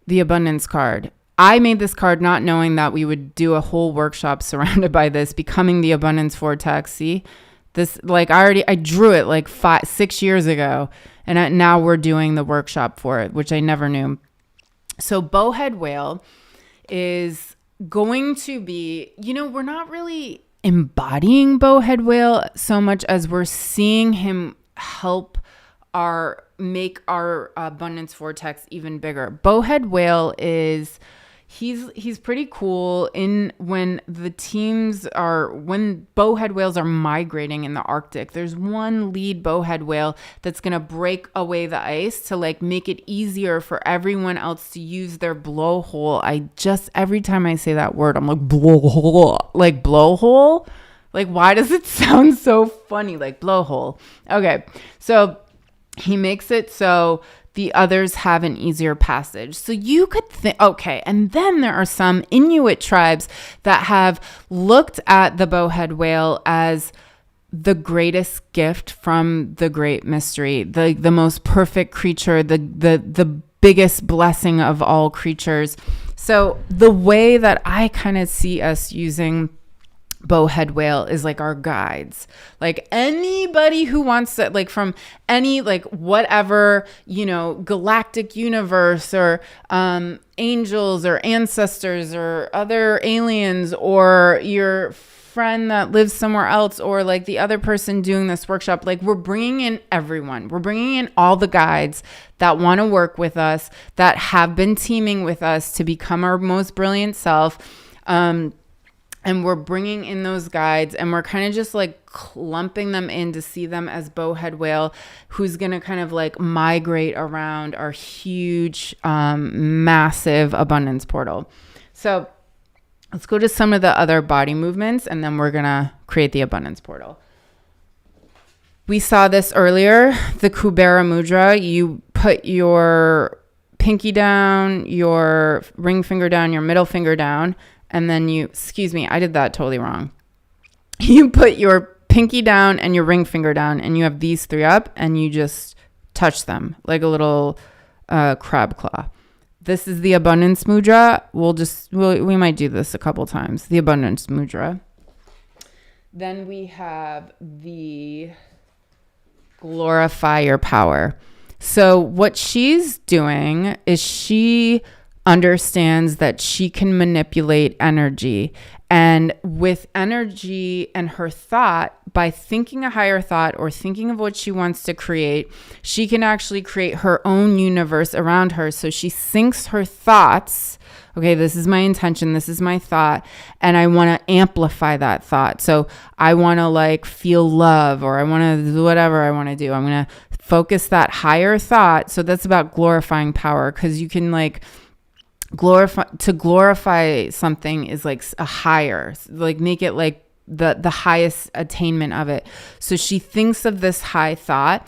the abundance card. I made this card not knowing that we would do a whole workshop surrounded by this, becoming the abundance vortex. See this, like I drew it like 6 years ago, and now we're doing the workshop for it, which I never knew. So bowhead whale is going to be, we're not really embodying bowhead whale so much as we're seeing him help make our abundance vortex even bigger. Bowhead whale is, he's pretty cool when bowhead whales are migrating in the Arctic. There's one lead bowhead whale that's going to break away the ice to like make it easier for everyone else to use their blowhole. Every time I say that word, I'm like blowhole, like blowhole. Like, why does it sound so funny? Like blowhole. Okay. So he makes it so the others have an easier passage. So you could think, okay, and then there are some Inuit tribes that have looked at the bowhead whale as the greatest gift from the great mystery, the most perfect creature, the biggest blessing of all creatures. So the way that I kind of see us using bowhead whale is like our guides, like anybody who wants to, like from any, like whatever, galactic universe or angels or ancestors or other aliens or your friend that lives somewhere else or like the other person doing this workshop. Like we're bringing in everyone. We're bringing in all the guides that want to work with us, that have been teaming with us to become our most brilliant self. And we're bringing in those guides and we're kind of just like clumping them in to see them as bowhead whale, who's going to kind of like migrate around our huge, massive abundance portal. So let's go to some of the other body movements and then we're going to create the abundance portal. We saw this earlier, the Kubera Mudra. You put your pinky down, your ring finger down, your middle finger down. And then I did that totally wrong. You put your pinky down and your ring finger down and you have these three up and you just touch them like a little crab claw. This is the abundance mudra. We might do this a couple times. The abundance mudra. Then we have the glorify your power. So what she's doing is she understands that she can manipulate energy, and with energy and her thought, by thinking a higher thought or thinking of what she wants to create, she can actually create her own universe around her. So she syncs her thoughts. Okay, this is my intention, this is my thought, and I want to amplify that thought. So I want to like feel love, or I want to do whatever I want to do. I'm going to focus that higher thought. So that's about glorifying power, because you can like glorify something is like a higher, like make it like the highest attainment of it. So she thinks of this high thought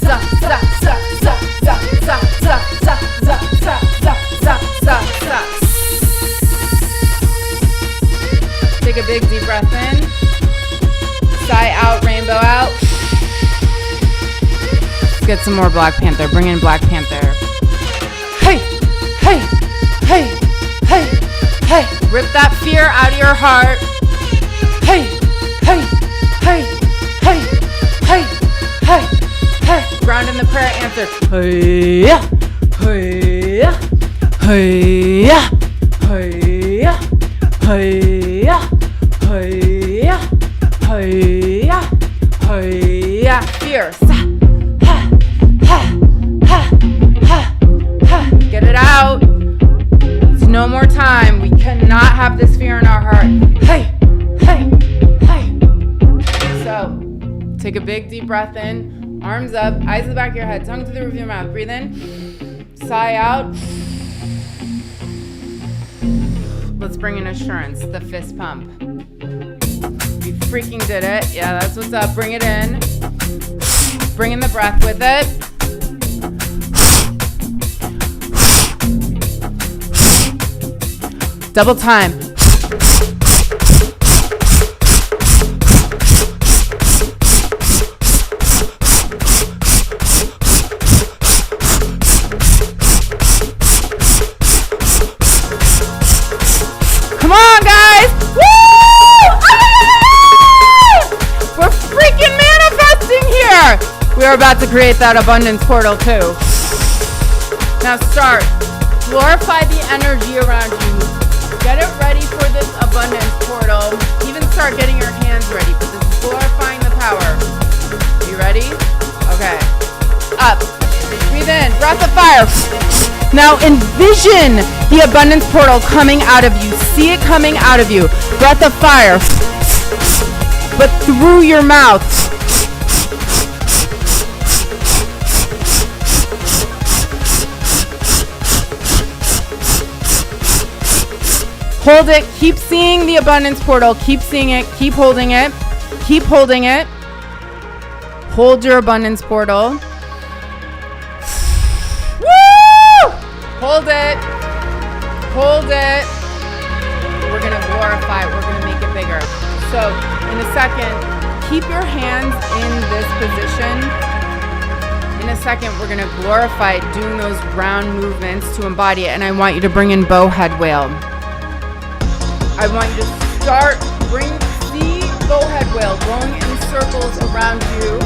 get some more Black Panther. Bring in Black Panther. Hey, hey, hey, hey, hey. Rip that fear out of your heart. Hey, hey, hey, hey, hey, hey, hey. Ground in the prayer answer. Hey, yeah, hey, yeah, hey, yeah, hey, yeah, hey, yeah, hey, yeah, hey, yeah, hey, yeah. Fear. Get it out. It's no more time. We cannot have this fear in our heart. Hey, hey, hey. So, take a big deep breath in. Arms up, eyes to the back of your head, tongue to the roof of your mouth. Breathe in. Sigh out. Let's bring in assurance, the fist pump. We freaking did it. Yeah, that's what's up. Bring it in. Bring in the breath with it. Double time. Come on, guys. Woo! We're freaking manifesting here. We are about to create that abundance portal too. Now start. Glorify the energy around you. Get it ready for this abundance portal. Even start getting your hands ready, but this is glorifying the power. You ready? Okay. Up. Breathe in. Breath of fire. Now envision the abundance portal coming out of you. See it coming out of you. Breath of fire. But through your mouth. Hold it. Keep seeing the abundance portal. Keep seeing it. Keep holding it. Keep holding it. Hold your abundance portal. Woo! Hold it. Hold it. We're going to glorify it. We're going to make it bigger. So in a second, keep your hands in this position. In a second, we're going to glorify it, doing those round movements to embody it. And I want you to bring in bow head whale. I want you to see bowhead whale going in circles around you.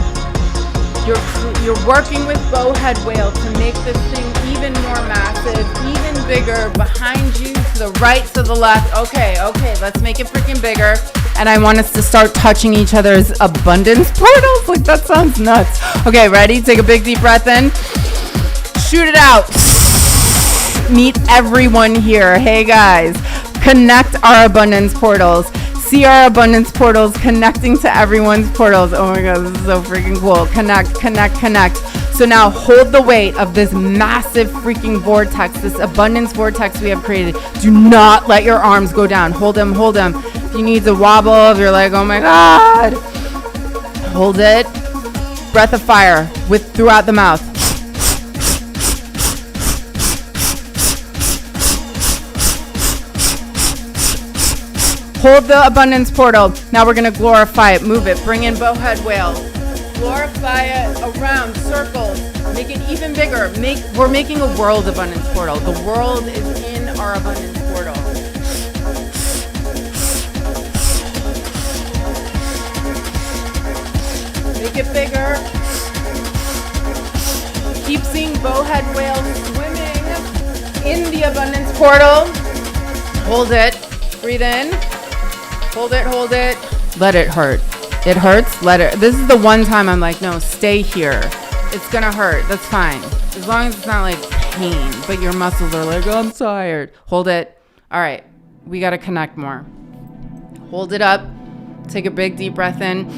You're working with bowhead whale to make this thing even more massive, even bigger, behind you, to the right, to the left. Okay, let's make it freaking bigger. And I want us to start touching each other's abundance portals. Like, that sounds nuts. Okay, ready? Take a big deep breath in. Shoot it out. Meet everyone here. Hey, guys. Connect our abundance portals. See our abundance portals connecting to everyone's portals. Oh my God, this is so freaking cool. Connect, connect, connect. So now hold the weight of this massive freaking vortex, this abundance vortex we have created. Do not let your arms go down. Hold them, hold them. If you need to wobble, if you're like, oh my God. Hold it. Breath of fire throughout the mouth. Hold the abundance portal. Now we're going to glorify it. Move it. Bring in bowhead whale. Glorify it around circles. Make it even bigger. We're making a world abundance portal. The world is in our abundance portal. Make it bigger. Keep seeing bowhead whale swimming in the abundance portal. Hold it. Breathe in. Hold it, hold it. Let it hurt. It hurts, let it. This is the one time I'm like, no, stay here. It's gonna hurt, that's fine. As long as it's not like pain, but your muscles are like, oh, I'm tired. Hold it. All right, we gotta connect more. Hold it up. Take a big deep breath in.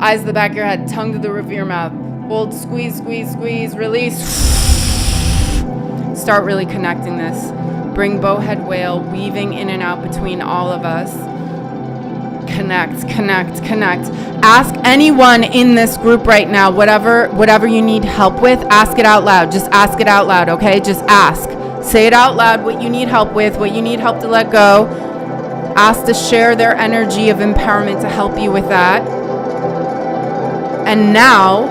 Eyes to the back of your head, tongue to the roof of your mouth. Hold, squeeze, squeeze, squeeze, release. Start really connecting this. Bring bowhead whale weaving in and out between all of us. Connect, connect, connect. Ask anyone in this group right now, whatever you need help with, ask it out loud. Just ask it out loud, okay? Just ask. Say it out loud, what you need help with, what you need help to let go. Ask to share their energy of empowerment to help you with that. And now,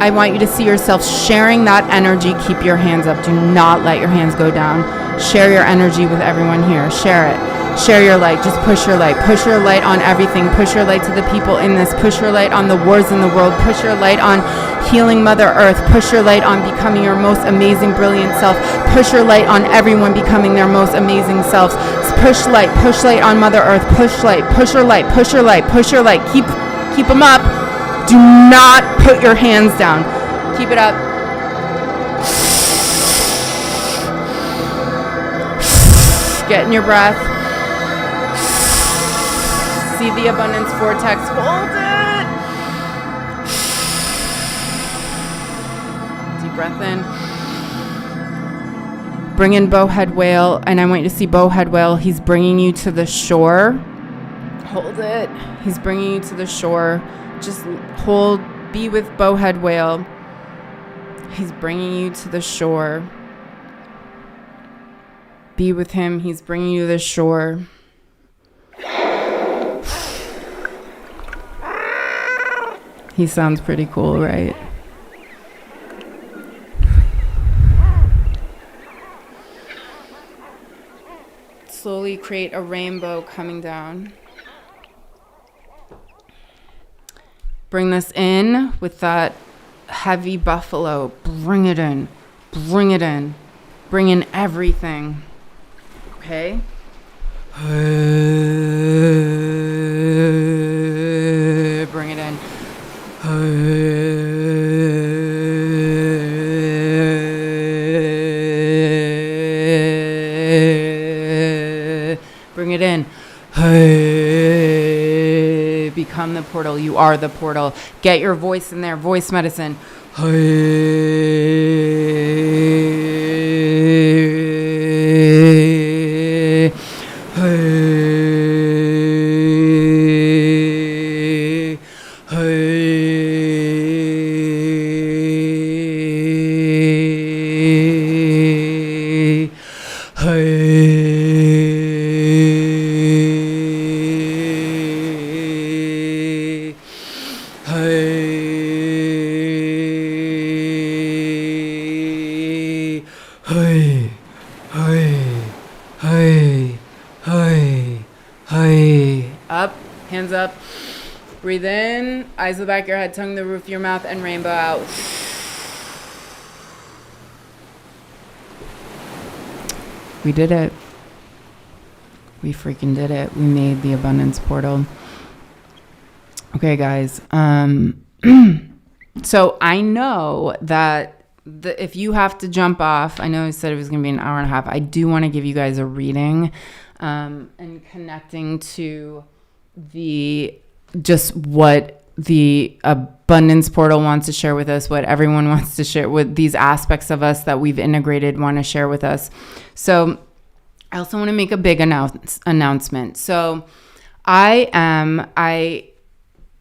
I want you to see yourself sharing that energy. Keep your hands up. Do not let your hands go down. Share your energy with everyone here. Share it. Share your light. Just push your light. Push your light on everything. Push your light to the people in this. Push your light on the wars in the world. Push your light on healing Mother Earth. Push your light on becoming your most amazing, brilliant self. Push your light on everyone becoming their most amazing selves. Push light on Mother Earth. Push light. Push your light. Push your light. Push your light. Keep them up. Do not put your hands down. Keep it up. Get in your breath. See the abundance vortex. Hold it. Deep breath in. Bring in Bowhead Whale. And I want you to see Bowhead Whale. He's bringing you to the shore. Hold it. He's bringing you to the shore. Just hold. Be with Bowhead Whale. He's bringing you to the shore. Be with him. He's bringing you to the shore. He sounds pretty cool, right? Slowly create a rainbow coming down. Bring this in with that heavy buffalo. Bring it in. Bring it in. Bring in everything. Okay? Bring it in. Bring it in. Become the portal. You are the portal. Get your voice in there. Voice medicine. Up, hands up. Breathe in, eyes to the back of your head, tongue to the roof of your mouth, and rainbow out. We did it. We freaking did it. We made the abundance portal. Okay, guys. So I know that if you have to jump off, I know I said it was going to be an hour and a half. I do want to give you guys a reading and connecting to what the abundance portal wants to share with us, what everyone wants to share, with these aspects of us that we've integrated want to share with us. So I also want to make a big announcement. So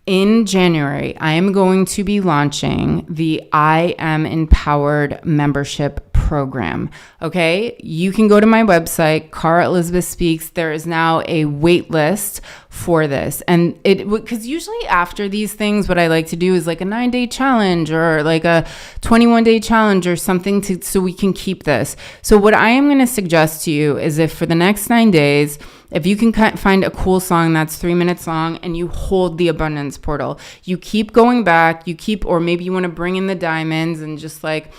in January, I am going to be launching the I Am Empowered membership program. Okay, you can go to my website, Cara Elizabeth Speaks. There is now a wait list for this, and because usually after these things, what I like to do is like a 9-day challenge or like a 21-day challenge or something so we can keep this. So what I am going to suggest to you is, if for the next 9 days, if you can find a cool song that's 3 minutes long and you hold the abundance portal, you keep going back, or maybe you want to bring in the diamonds and just like,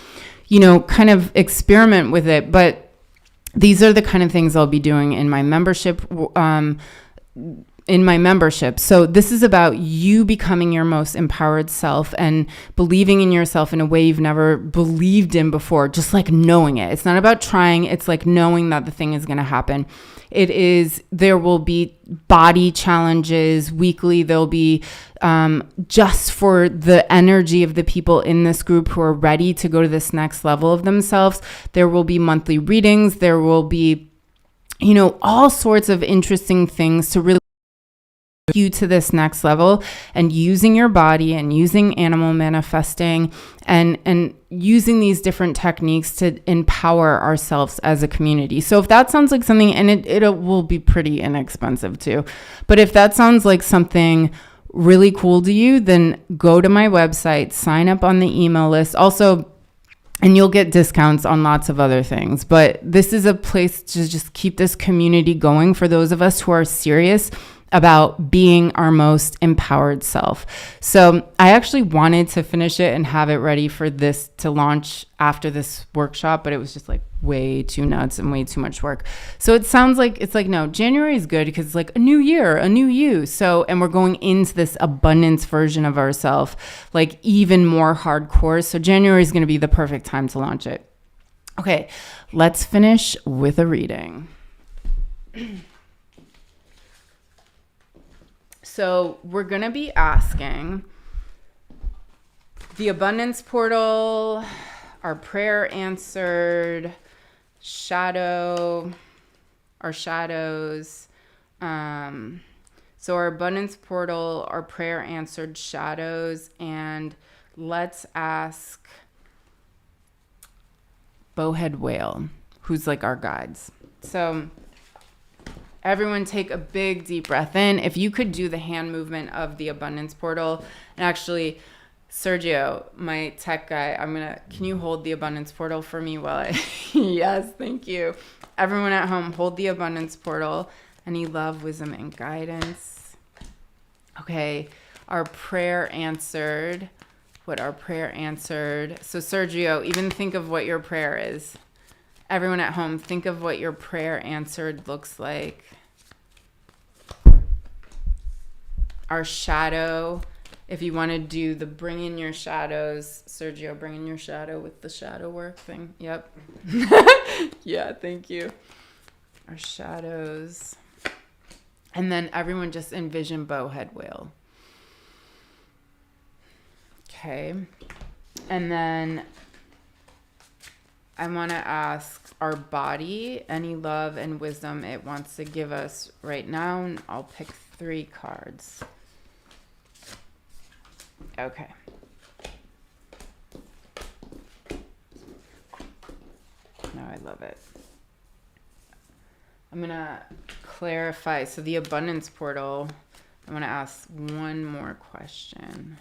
kind of experiment with it. But these are the kind of things I'll be doing in my membership. So this is about you becoming your most empowered self and believing in yourself in a way you've never believed in before, just like knowing it. It's not about trying. It's like knowing that the thing is going to happen. There will be body challenges weekly. There'll be just for the energy of the people in this group who are ready to go to this next level of themselves. There will be monthly readings. There will be, all sorts of interesting things to really you to this next level, and using your body and using animal manifesting and using these different techniques to empower ourselves as a community. So if that sounds like something, and it will be pretty inexpensive too, but if that sounds like something really cool to you, then go to my website, sign up on the email list. Also, and you'll get discounts on lots of other things. But this is a place to just keep this community going for those of us who are serious about being our most empowered self. So I actually wanted to finish it and have it ready for this to launch after this workshop, but it was just like way too nuts and way too much work. So it sounds like, it's like, no, January is good because it's like a new year, a new you. So, and we're going into this abundance version of ourselves, like even more hardcore. So January is going to be the perfect time to launch it. Okay, let's finish with a reading. So we're going to be asking the abundance portal, our prayer answered, our shadows. So our abundance portal, our prayer answered, shadows, and let's ask Bowhead Whale, who's like our guides. So everyone take a big deep breath in. If you could do the hand movement of the abundance portal, and actually Sergio, my tech guy, can you hold the abundance portal for me yes, thank you. Everyone at home, hold the abundance portal. Any love, wisdom, and guidance. Okay, our prayer answered. What our prayer answered. So Sergio, even think of what your prayer is. Everyone at home, think of what your prayer answered looks like. Our shadow, if you want to do the bring in your shadows, Sergio, bring in your shadow with the shadow work thing. Yep. Yeah, thank you. Our shadows. And then everyone just envision Bowhead Whale. Okay. And then I want to ask our body any love and wisdom it wants to give us right now. I'll pick 3 cards. Okay. No, I love it. I'm going to clarify. So the abundance portal, I want to ask one more question.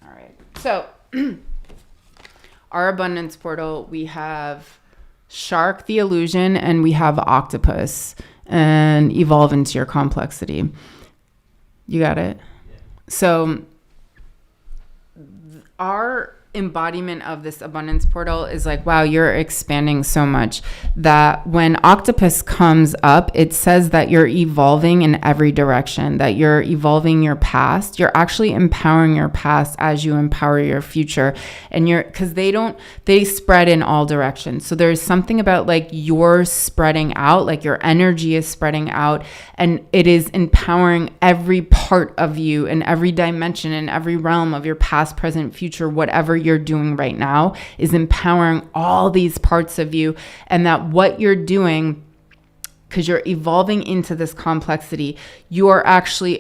All right. So our abundance portal, we have shark, the illusion, and we have octopus, and evolve into your complexity. You got it? Yeah. So our embodiment of this abundance portal is like, wow, you're expanding so much that when octopus comes up, it says that you're evolving in every direction, that you're evolving your past. You're actually empowering your past as you empower your future. And because they spread in all directions. So there's something about like you're spreading out, like your energy is spreading out, and it is empowering every part of you in every dimension, in every realm of your past, present, future, whatever you're doing right now is empowering all these parts of you. And that what you're doing, because you're evolving into this complexity, you are actually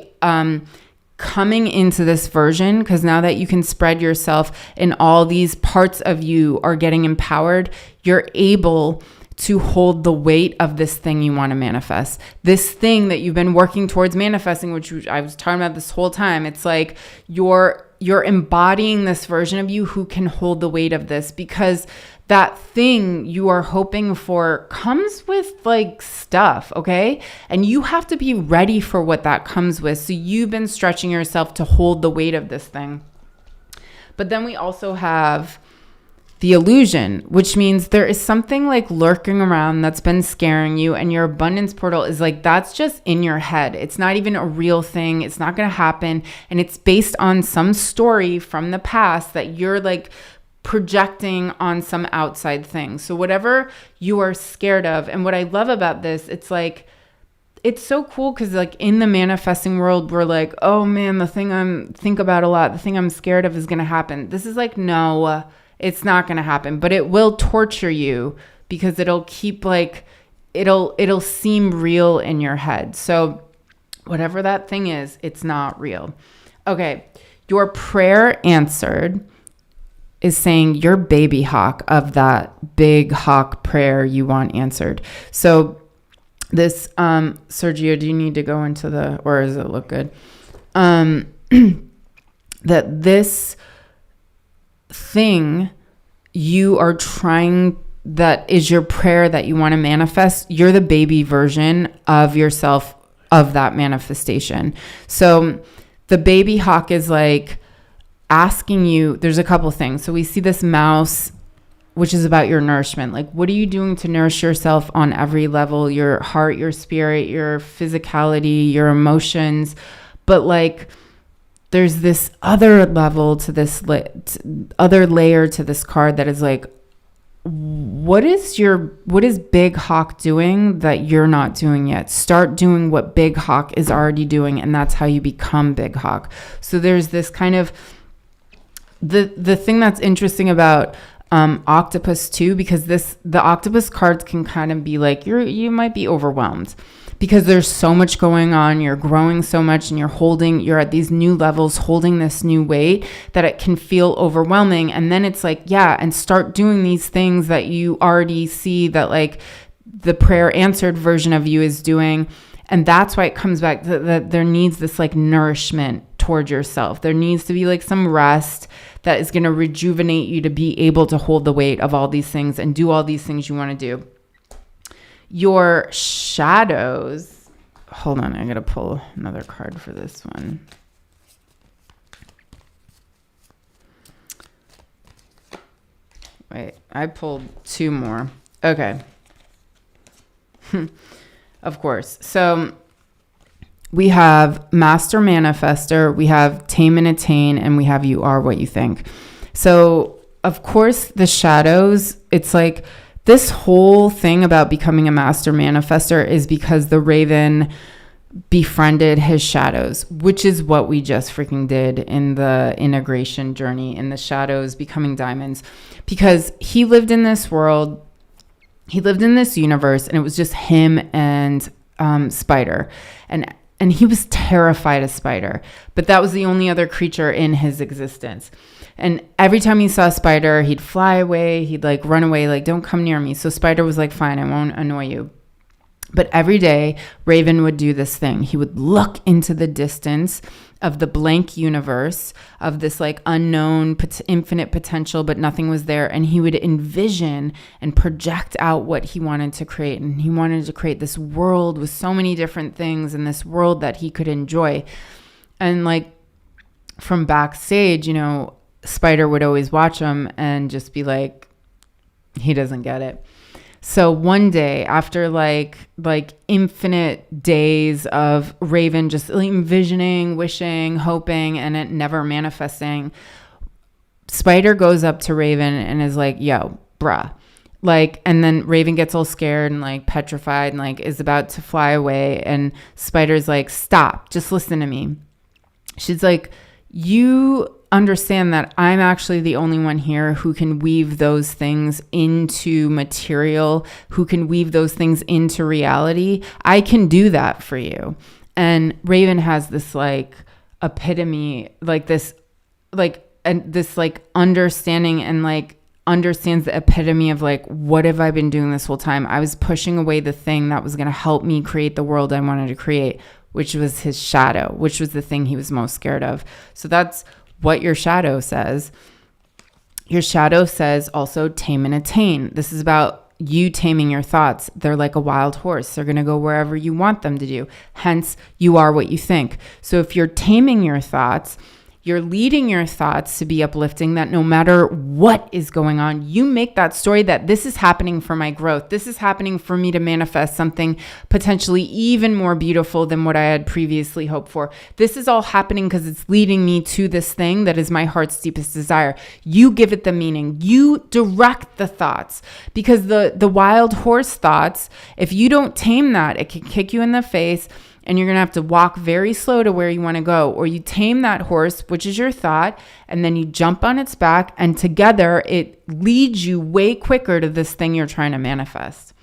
coming into this version, because now that you can spread yourself and all these parts of you are getting empowered, you're able to hold the weight of this thing you want to manifest. This thing that you've been working towards manifesting, which I was talking about this whole time. It's like you're embodying this version of you who can hold the weight of this, because that thing you are hoping for comes with like stuff, okay? And you have to be ready for what that comes with. So you've been stretching yourself to hold the weight of this thing. But then we also have the illusion, which means there is something like lurking around that's been scaring you, and your abundance portal is like, that's just in your head. It's not even a real thing. It's not going to happen. And it's based on some story from the past that you're like projecting on some outside thing. So whatever you are scared of, and what I love about this, it's like, it's so cool because like in the manifesting world, we're like, oh man, the thing I'm think about a lot, the thing I'm scared of is going to happen. This is like, no, it's not going to happen, but it will torture you because it'll keep like, it'll seem real in your head. So whatever that thing is, it's not real. Okay. Your prayer answered is saying you're baby hawk of that big hawk prayer you want answered. So this, Sergio, do you need to go into or does it look good? That this thing you are trying, that is your prayer that you want to manifest, you're the baby version of yourself of that manifestation. So the baby hawk is like asking you, there's a couple things. So we see this mouse, which is about your nourishment. Like, what are you doing to nourish yourself on every level? Your heart, your spirit, your physicality, your emotions. But like, there's this other level to this, other layer to this card that is like, what is Big Hawk doing that you're not doing yet? Start doing what Big Hawk is already doing, and that's how you become Big Hawk. So there's this kind of, the thing that's interesting about octopus too, because the octopus cards can kind of be like, you might be overwhelmed because there's so much going on. You're growing so much and you're at these new levels, holding this new weight, that it can feel overwhelming. And then it's like, yeah, and start doing these things that you already see that like the prayer answered version of you is doing. And that's why it comes back that there needs this like nourishment toward yourself. There needs to be like some rest that is going to rejuvenate you to be able to hold the weight of all these things and do all these things you want to do. Your shadows. Hold on, I got to pull another card for this one. Wait, I pulled two more. Okay. Of course. So we have Master Manifester, we have Tame and Attain, and we have You Are What You Think. So, of course, the shadows, it's like this whole thing about becoming a Master Manifester is because the Raven befriended his shadows, which is what we just freaking did in the integration journey, in the shadows becoming diamonds, because he lived in this world, he lived in this universe, and it was just him and Spider. And he was terrified of Spider, but that was the only other creature in his existence. And every time he saw Spider, he'd fly away. He'd like run away, like, don't come near me. So Spider was like, fine, I won't annoy you. But every day, Raven would do this thing. He would look into the distance of the blank universe of this like unknown infinite potential, but nothing was there. And he would envision and project out what he wanted to create. And he wanted to create this world with so many different things, and this world that he could enjoy. And like from backstage, you know, Spider would always watch him and just be like, he doesn't get it. So one day, after like infinite days of Raven just envisioning, wishing, hoping, and it never manifesting, Spider goes up to Raven and is like, yo, bruh. Like, and then Raven gets all scared and like petrified and like is about to fly away. And Spider's like, stop, just listen to me. She's like, you understand that I'm actually the only one here who can weave those things into material, who can weave those things into reality. I can do that for you. And Raven has this like epitome, like this, like, and this like understanding, and like understands the epitome of like, what have I been doing this whole time? I was pushing away the thing that was going to help me create the world I wanted to create, which was his shadow, which was the thing he was most scared of. So that's what your shadow says. Your shadow says also tame and attain. This is about you taming your thoughts. They're like a wild horse. They're going to go wherever you want them to do. Hence, you are what you think. So if you're taming your thoughts, you're leading your thoughts to be uplifting, that no matter what is going on, you make that story that this is happening for my growth. This is happening for me to manifest something potentially even more beautiful than what I had previously hoped for. This is all happening because it's leading me to this thing that is my heart's deepest desire. You give it the meaning. You direct the thoughts, because the wild horse thoughts, if you don't tame that, it can kick you in the face. And you're going to have to walk very slow to where you want to go. Or you tame that horse, which is your thought, and then you jump on its back, and together it leads you way quicker to this thing you're trying to manifest.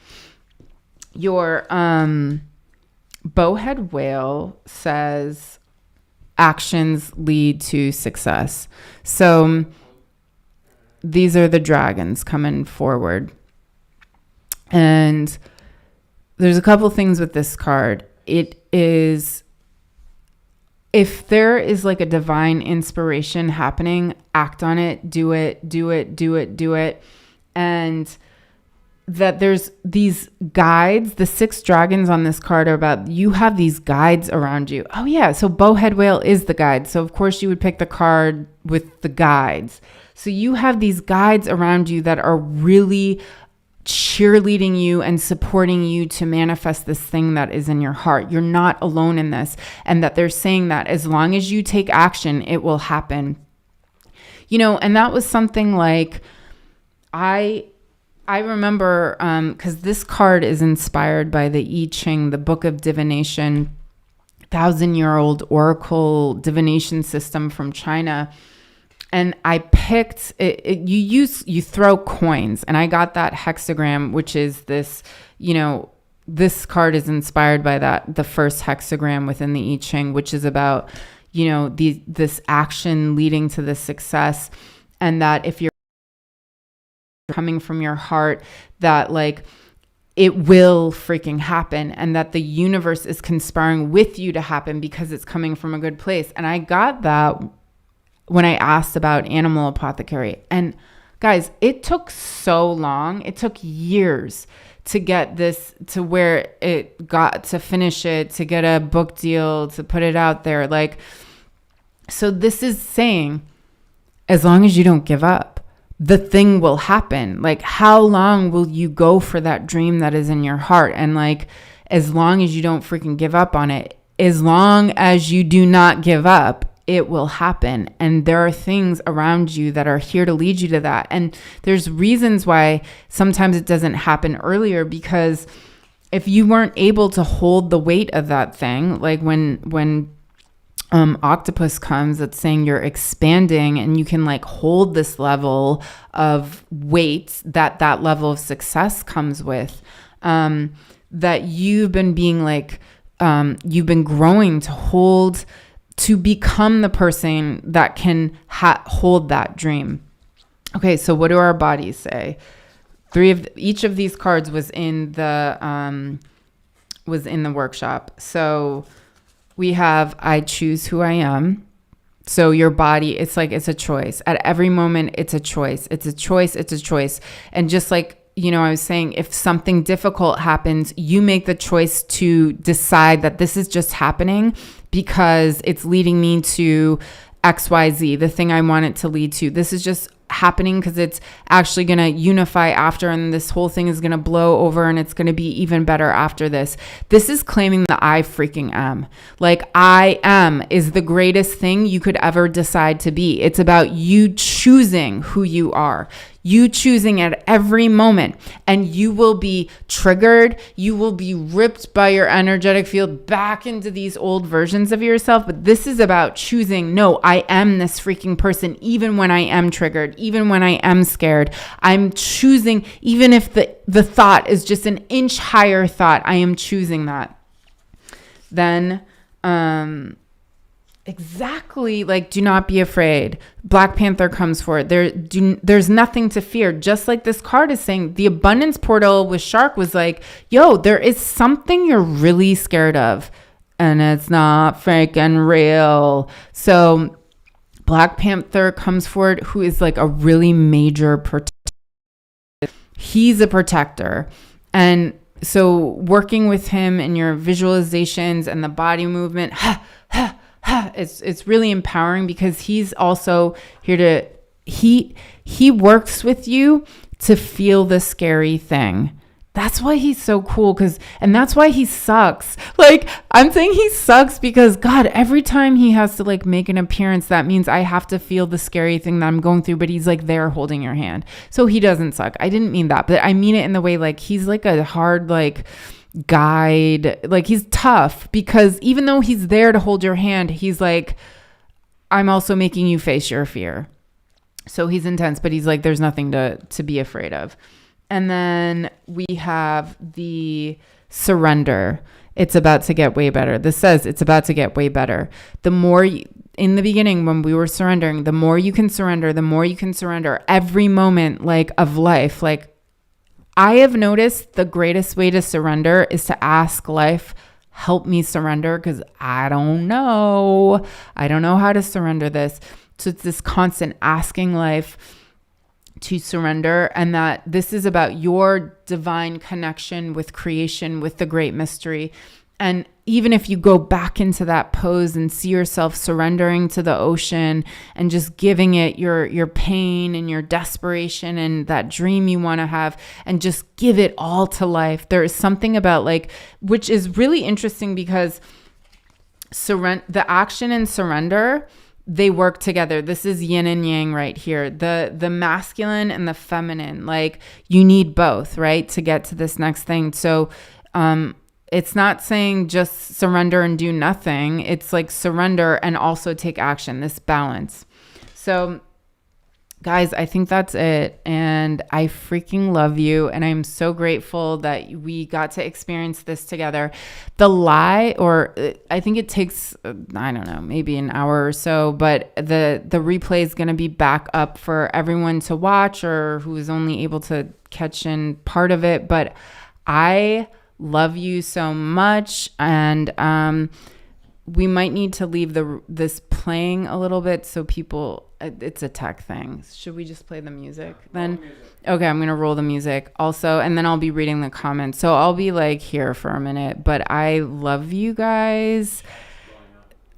Your bowhead whale says actions lead to success. So these are the dragons coming forward. And there's a couple things with this card. It is, if there is like a divine inspiration happening, act on it, do it, do it, do it, do it. And that there's these guides, the 6 dragons on this card are about, you have these guides around you. Oh yeah, so bowhead whale is the guide. So of course you would pick the card with the guides. So you have these guides around you that are really cheerleading you and supporting you to manifest this thing that is in your heart. You're not alone in this. And that they're saying that as long as you take action, it will happen. You know, and that was something like, I remember, because this card is inspired by the I Ching, the Book of Divination, 1,000-year-old oracle divination system from China. And I picked it. You throw coins, and I got that hexagram, which is this, you know, this card is inspired by the first hexagram within the I Ching, which is about, you know, this action leading to this success. And that if you're coming from your heart, that like it will freaking happen, and that the universe is conspiring with you to happen because it's coming from a good place. And I got that when I asked about animal apothecary. And guys, it took so long. It took years to get this to where it got, to finish it, to get a book deal, to put it out there. Like, so this is saying, as long as you don't give up, the thing will happen. Like, how long will you go for that dream that is in your heart? And like, as long as you don't freaking give up on it, as long as you do not give up, it will happen. And there are things around you that are here to lead you to that. And there's reasons why sometimes it doesn't happen earlier, because if you weren't able to hold the weight of that thing, like when octopus comes, that's saying you're expanding and you can like hold this level of weight that level of success comes with, that you've been being like, you've been growing to hold, to become the person that can hold that dream. Okay, so what do our bodies say? Each of these cards was in the workshop. So we have, I choose who I am. So your body, it's like, it's a choice. At every moment, it's a choice. It's a choice. It's a choice. And just like, you know, I was saying, if something difficult happens, you make the choice to decide that this is just happening because it's leading me to XYZ, the thing I want it to lead to. This is just happening because it's actually going to unify after, and this whole thing is going to blow over and it's going to be even better after this. This is claiming the I freaking am. Like, I am is the greatest thing you could ever decide to be. It's about you choosing who you are. You choosing at every moment, and you will be triggered. You will be ripped by your energetic field back into these old versions of yourself. But this is about choosing, no, I am this freaking person, even when I am triggered, even when I am scared. I'm choosing, even if the thought is just an inch higher thought, I am choosing that. Then, exactly, like, do not be afraid. Black Panther comes for it. There's nothing to fear. Just like this card is saying, the abundance portal with Shark was like, yo, there is something you're really scared of, and it's not freaking real. So Black Panther comes for it, who is like a really major protector. He's a protector. And so working with him in your visualizations and the body movement, it's really empowering, because he's also here to, he works with you to feel the scary thing. That's why he's so cool, and that's why he sucks. Like, I'm saying he sucks because, God, every time he has to like make an appearance, that means I have to feel the scary thing that I'm going through, but he's like there holding your hand. So he doesn't suck. I didn't mean that, but I mean it in the way, like, he's like a hard, like, guide. Like, he's tough, because even though he's there to hold your hand, he's like, I'm also making you face your fear. So he's intense, but he's like, there's nothing to be afraid of. And then we have the surrender. It's about to get way better. This says it's about to get way better. The more in the beginning, when we were surrendering, the more you can surrender, every moment, like, of life, like, I have noticed the greatest way to surrender is to ask life, help me surrender, because I don't know. I don't know how to surrender this. So it's this constant asking life to surrender, and that this is about your divine connection with creation, with the great mystery. And even if you go back into that pose and see yourself surrendering to the ocean and just giving it your pain and your desperation and that dream you want to have, and just give it all to life. There is something about which is really interesting, because the action and surrender, they work together. This is yin and yang right here. The masculine and the feminine, you need both, right, to get to this next thing. So, it's not saying just surrender and do nothing. It's surrender and also take action, this balance. So guys, I think that's it. And I freaking love you. And I'm so grateful that we got to experience this together. I think it takes, I don't know, maybe an hour or so, but the replay is going to be back up for everyone to watch, or who is only able to catch in part of it. But I love you so much, and we might need to leave this playing a little bit so people. It's a tech thing. Should we just play the music then? Okay, I'm gonna roll the music also, and then I'll be reading the comments. So I'll be here for a minute. But I love you guys.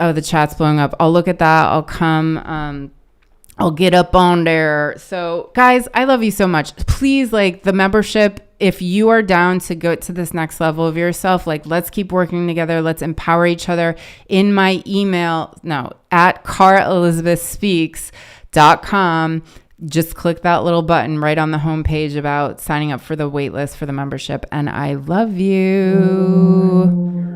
Oh, the chat's blowing up. I'll look at that. I'll come. I'll get up on there. So guys, I love you so much. Please, the membership, if you are down to go to this next level of yourself, let's keep working together. Let's empower each other. In my email, at CaraElizabethSpeaks.com, just click that little button right on the homepage about signing up for the waitlist for the membership. And I love you.